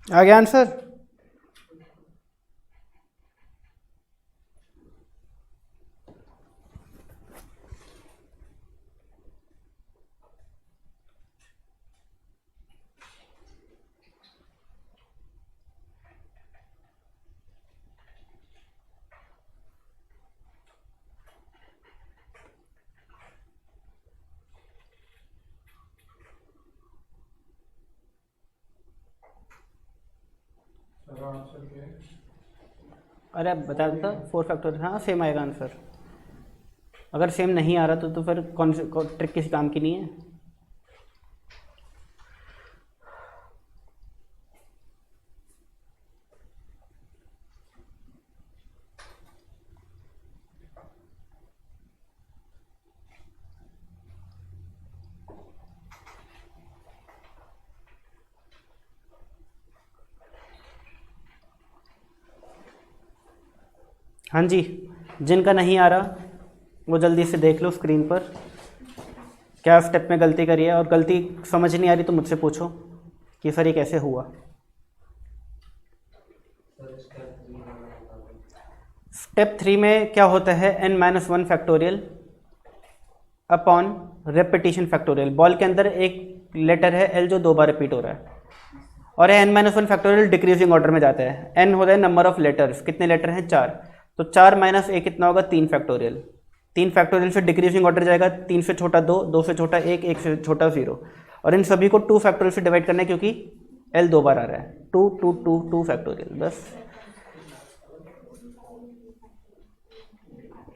आ गया आंसर? सर आंसर क्या है? अरे अब बता देता, 4 फैक्टोरियल, हाँ सेम आएगा आंसर। अगर सेम नहीं आ रहा तो फिर कौन से ट्रिक किसी काम की नहीं है। हाँ जी, जिनका नहीं आ रहा वो जल्दी से देख लो स्क्रीन पर क्या स्टेप में गलती करी है, और गलती समझ नहीं आ रही तो मुझसे पूछो कि सर ये कैसे हुआ। स्टेप 3 में क्या होता है, n-1 factorial upon repetition factorial. Ball के अंदर एक लेटर है l जो 2 बार रिपीट हो रहा है, और n-1 फैक्टोरियल डिक्रीजिंग ऑर्डर में जाता है। n होता है नंबर ऑफ लेटर्स, कितने लेटर हैं 4, तो 4 माइनस a कितना होगा 3 फैक्टोरियल। 3 फैक्टोरियल से डिक्रीजिंग ऑर्डर जाएगा, 3 से छोटा 2, 2 से छोटा 1, 1 से छोटा 0, और इन सभी को 2 फैक्टोरियल से डिवाइड करना है क्योंकि l 2 बार आ रहा है, 2 2 2 2 फैक्टोरियल। बस।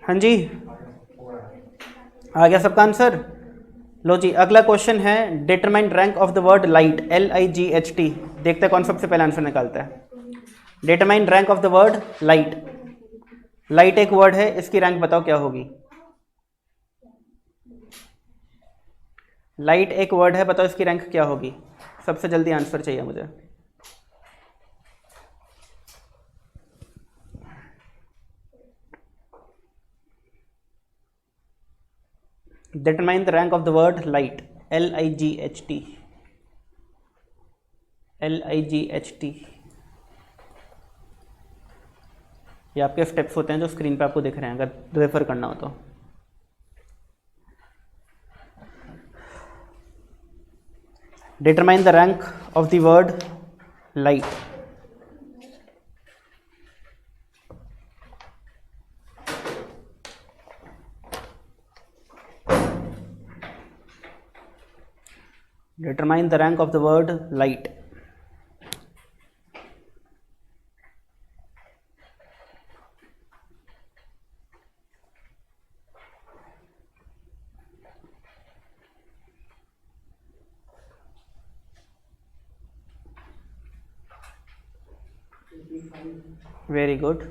हाँ जी, आ गया सबका आंसर? लो जी, अगला क्वेश्चन है determine rank of the word light, LIGHT। देखते हैं कौन सबसे पहले आंसर निकालता है। Determine rank of the word light. Light एक वर्ड है, इसकी रैंक बताओ क्या होगी। लाइट एक वर्ड है, बताओ इसकी रैंक क्या होगी। सबसे जल्दी आंसर चाहिए मुझे। Determine the rank of the word light, LIGHT। LIGHT। ये आपके स्टेप्स होते हैं जो स्क्रीन पे आपको दिख रहे हैं, अगर रेफर करना हो तो। Determine the rank of the word light. Determine the rank of the word light. Very good,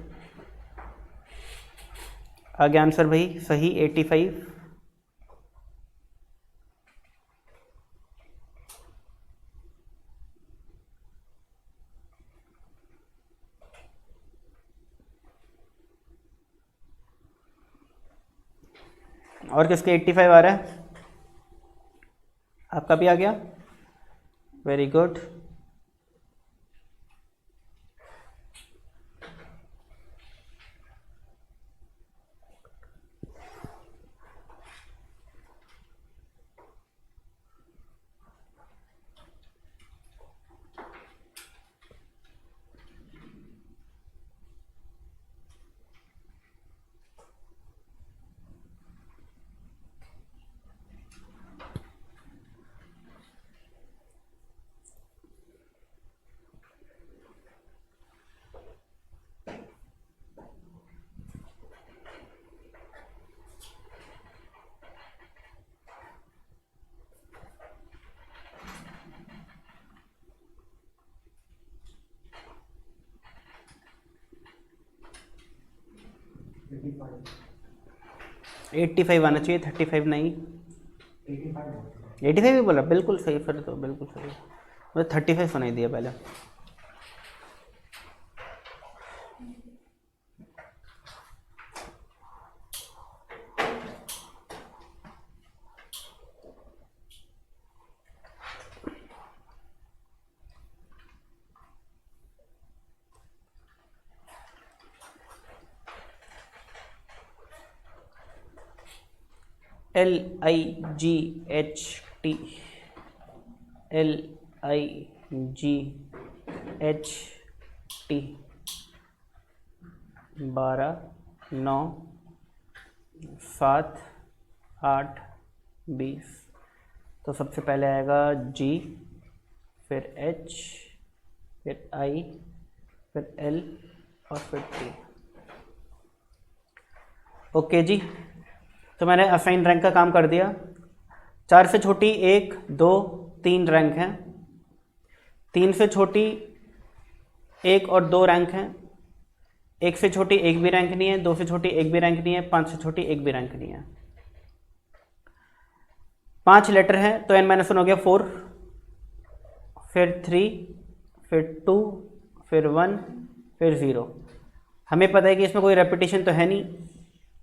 आगे आंसर भाई सही 85। और किसके 85 आ रहा है? आपका भी आ गया, वेरी गुड। 85 आना चाहिए, 35 नहीं। 85 ही बोला, बिल्कुल सही फिर तो, बिल्कुल सही। मुझे 35 सुनाई दिया पहले। LIGHT, LIGHT 12, 9, 7, 8, 20। तो सबसे पहले आएगा G, फिर H, फिर I, फिर L और फिर T। ओके जी, तो मैंने असाइन रैंक का काम कर दिया। 4 से छोटी 1, 2, 3 रैंक हैं। 3 से छोटी 1 और 2 रैंक हैं। 1 से छोटी 1 भी रैंक नहीं है, 2 से छोटी 1 भी रैंक नहीं है, 5 से छोटी 1 भी रैंक नहीं है। 5 लेटर हैं तो n-1 हो गया 4, फिर 3, फिर 2, फिर 1, फिर 0। हमें पता है कि इसमें कोई रेपिटेशन तो है नहीं,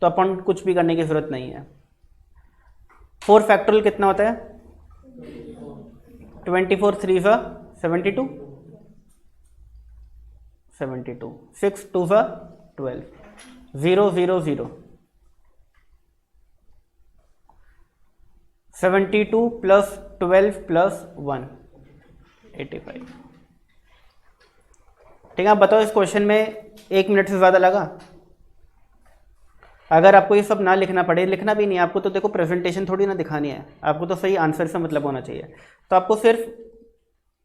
तो अपन कुछ भी करने की ज़रूरत नहीं है। 4 फैक्टोरियल कितना होता है? 24 3 सा 72, 72, 6 2 सा 12, 0 0 0, 72 प्लस 12 प्लस 1, 85। ठीक है, आप बताओ इस क्वेश्चन में 1 मिनट से ज़्यादा लगा? अगर आपको ये सब ना लिखना पड़े, लिखना भी नहीं है आपको, तो देखो प्रेजेंटेशन थोड़ी ना दिखानी है आपको, तो सही आंसर से मतलब होना चाहिए। तो आपको सिर्फ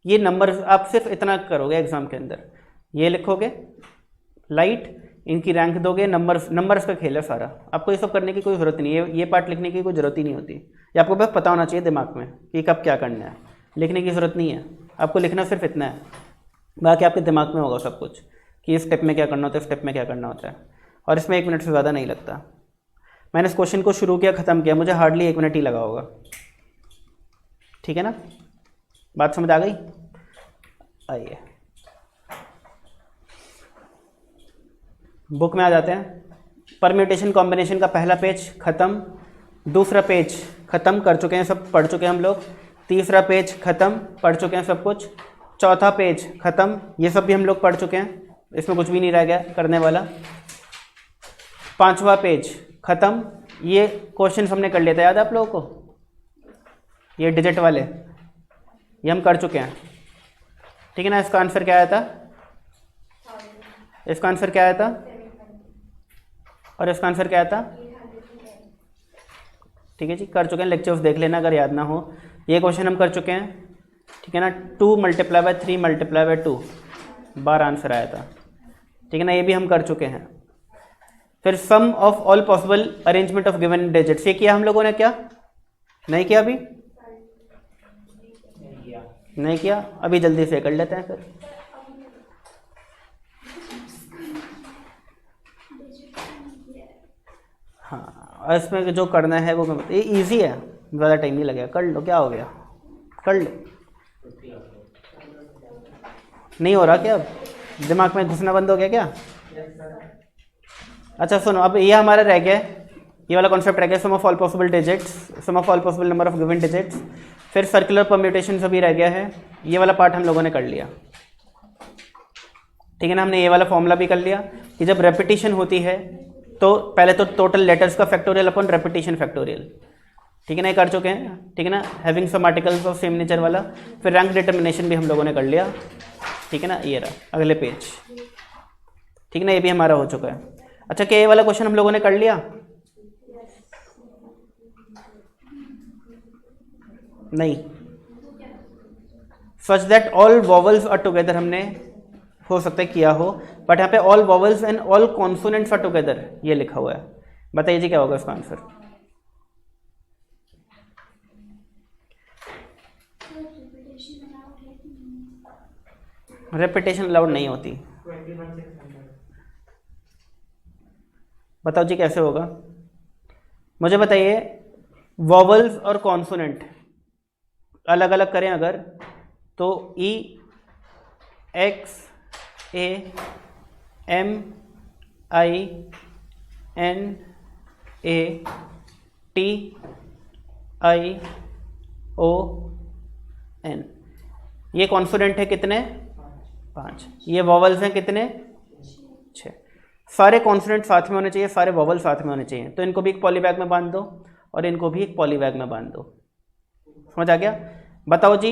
ये नंबर, आप सिर्फ इतना करोगे एग्जाम के अंदर, ये लिखोगे लाइट, इनकी रैंक दोगे, नंबर्स का खेल है सारा। आपको ये सब करने की कोई ज़रूरत नहीं है, ये पार्ट लिखने की कोई ज़रूरत ही नहीं होती। ये आपको बस पता होना चाहिए दिमाग में कि कब क्या करना है, लिखने की ज़रूरत नहीं है। आपको लिखना सिर्फ इतना है, बाकी आपके दिमाग में होगा सब कुछ कि इस स्टेप में क्या करना होता है, स्टेप में क्या करना होता है। और इसमें 1 मिनट से ज़्यादा नहीं लगता। मैंने इस क्वेश्चन को शुरू किया, ख़त्म किया, मुझे हार्डली 1 मिनट ही लगा होगा। ठीक है ना, बात समझ आ गई? आइए बुक में आ जाते हैं। परम्यूटेशन कॉम्बिनेशन का पहला पेज ख़त्म, दूसरा पेज ख़त्म कर चुके हैं, सब पढ़ चुके हैं हम लोग। तीसरा पेज ख़त्म, पढ़ चुके हैं सब कुछ। चौथा पेज ख़त्म, ये सब भी हम लोग पढ़ चुके हैं, इसमें कुछ भी नहीं रह गया करने वाला। 5वां पेज ख़त्म, ये क्वेश्चन हमने कर लिया था, याद है आप लोगों को? ये डिजिट वाले ये हम कर चुके हैं। ठीक है ना, इसका आंसर क्या आया था? इसका आंसर क्या आया था? और इसका आंसर क्या आया था? ठीक है जी, कर चुके हैं। लेक्चर्स देख लेना अगर याद ना हो। ये क्वेश्चन हम कर चुके हैं। ठीक है ना, 2 × 3 × 2 12 आंसर आया था। ठीक है ना, ये भी हम कर चुके हैं। फिर sum of all possible arrangement of given digits, ये किया हम लोगों ने? क्या नहीं किया? अभी नहीं किया, अभी जल्दी से कर लेते हैं फिर। हाँ, और इसमें जो करना है वो ये इजी है, ज़्यादा टाइम नहीं लगेगा। कर लो, क्या हो गया, कर लो। नहीं हो रहा क्या? अब दिमाग में घुसना बंद हो गया क्या? अच्छा सुनो, अब ये हमारा रह गया, ये वाला कॉन्सेप्ट रह गया, sum of all possible digits, sum of all possible number of given digits. फिर सर्कुलर परम्यूटेशन अभी रह गया है, ये वाला पार्ट हम लोगों ने कर लिया। ठीक है ना, हमने ये वाला फॉर्मूला भी कर लिया कि जब रेपिटेशन होती है तो पहले तो टोटल लेटर्स का फैक्टोरियल अपन रेपिटेशन फैक्टोरियल। ठीक है ना, ये कर चुके हैं। ठीक है ना, having some articles of same nature वाला। फिर रैंक डिटर्मिनेशन भी हम लोगों ने कर लिया। ठीक है ना, ये रहा अगले पेज। ठीक है ना, ये भी हमारा हो चुका है। अच्छा, क्या ये वाला क्वेश्चन हम लोगों ने कर लिया? नहीं, such that all vowels are together हमने हो सकता है किया हो, बट यहाँ पे all vowels and all consonants are together ये लिखा हुआ है। बताइए जी क्या होगा इसका आंसर? रेपिटेशन अलाउड नहीं होती। बताओ जी कैसे होगा? मुझे बताइए, वॉवल्स और कॉन्सोनेंट अलग अलग करें अगर, तो E X A M I N A T I O N, ये कॉन्सोनेंट है कितने? 5। ये वॉवल्स हैं कितने? 6। सारे कॉन्सोनेंट साथ में होने चाहिए, सारे वॉवल साथ में होने चाहिए, तो इनको भी एक पॉलीबैग में बांध दो और इनको भी एक पॉलीबैग में बांध दो। समझ आ गया? बताओ जी,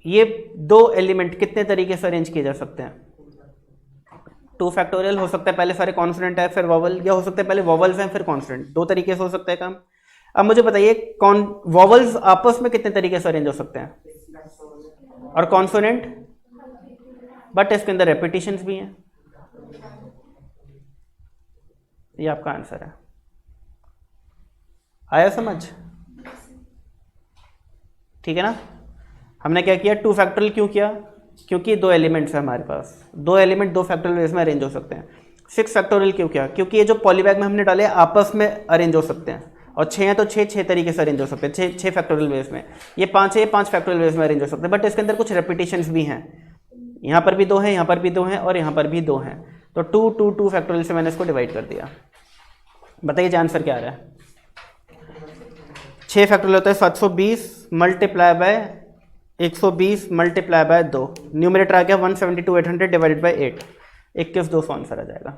ये 2 एलिमेंट कितने तरीके से अरेंज किए जा सकते हैं? 2 फैक्टोरियल हो सकता है, पहले सारे कॉन्सोनेंट है फिर वॉवल, या हो सकता है पहले वॉवल्स हैं फिर कॉन्सोनेंट। 2 तरीके से हो सकता है काम। अब मुझे बताइए, वॉवल्स आपस में कितने तरीके से अरेंज हो सकते हैं? और कॉन्सोनेंट? बट इसके अंदर रेपिटेशंस भी हैं। ये आपका आंसर है। आया समझ? ठीक है ना? हमने क्या किया? 2 फैक्टोरियल क्यों किया? क्योंकि 2 एलिमेंट्स है हमारे पास, 2 एलिमेंट 2 फैक्टोरियल वेज में अरेंज हो सकते हैं। 6 फैक्टोरियल क्यों किया? क्योंकि ये जो पॉलीबैग में हमने डाले आपस में अरेंज हो सकते हैं, और 6 हैं तो 6 तरीके से अरेंज हो सकते हैं, 6 फैक्टोरियल वेज में। ये 5 है, 5 फैक्टोरियल वेज में अरेंज हो सकते हैं, बट इसके अंदर कुछ रेपिटेशंस भी हैं। यहाँ पर भी 2 हैं, यहाँ पर भी 2 हैं, और यहाँ पर भी 2 हैं, तो 2 2 2 फैक्टोरियल से मैंने इसको डिवाइड कर दिया। बताइए आंसर क्या आ रहा है? 6 फैक्टोरियल होता है 720 multiply by 120 multiply by 2, numerator आ गया 172,800 डिवाइडेड बाय 8, 21,200 आंसर आ जाएगा।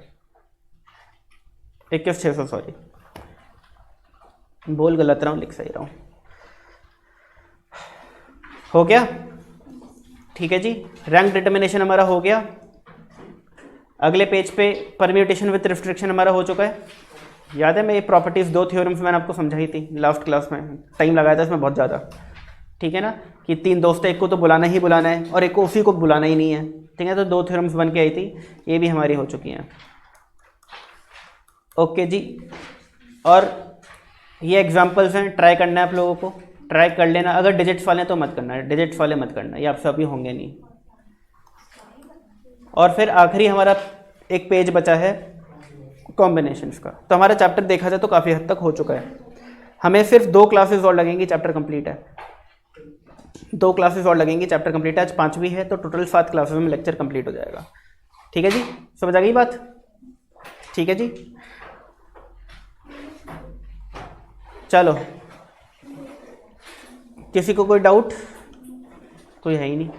21,600 सॉरी, बोल गलत रहा हूँ लिख सही रहा हूँ। हो गया? ठीक है जी, रैंक डिटर्मिनेशन हमारा हो गया। अगले पेज पे परम्यूटेशन विद रिस्ट्रिक्शन हमारा हो चुका है। याद है मैं ये प्रॉपर्टीज़ 2 थ्योरम्स मैंने आपको समझाई थी लास्ट क्लास में, टाइम लगाया था इसमें बहुत ज़्यादा। ठीक है ना, कि 3 दोस्त है, एक को तो बुलाना ही बुलाना है और एक को उसी को बुलाना ही नहीं है। ठीक है, तो 2 थ्योरम्स बन के आई थी, ये भी हमारी हो चुकी हैं। ओके जी, और ये एग्जाम्पल्स हैं, ट्राई करना है आप लोगों को, ट्राई कर लेना। अगर डिजिट्स वाले हैं तो मत करना, डिजिट्स वाले मत करना, ये आपसे अभी होंगे नहीं। और फिर आखिरी हमारा एक पेज बचा है कॉम्बिनेशंस का। तो हमारा चैप्टर देखा जाए तो काफ़ी हद तक हो चुका है, हमें सिर्फ 2 क्लासेस और लगेंगी, चैप्टर कंप्लीट है। 2 क्लासेस और लगेंगी, चैप्टर कंप्लीट है। आज 5वीं है, तो टोटल 7 क्लासेस में लेक्चर कंप्लीट हो जाएगा। ठीक है जी, समझ आ गई बात? ठीक है जी, चलो, किसी को कोई डाउट? कोई है ही नहीं।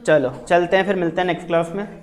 चलो चलते हैं, फिर मिलते हैं नेक्स्ट क्लास में।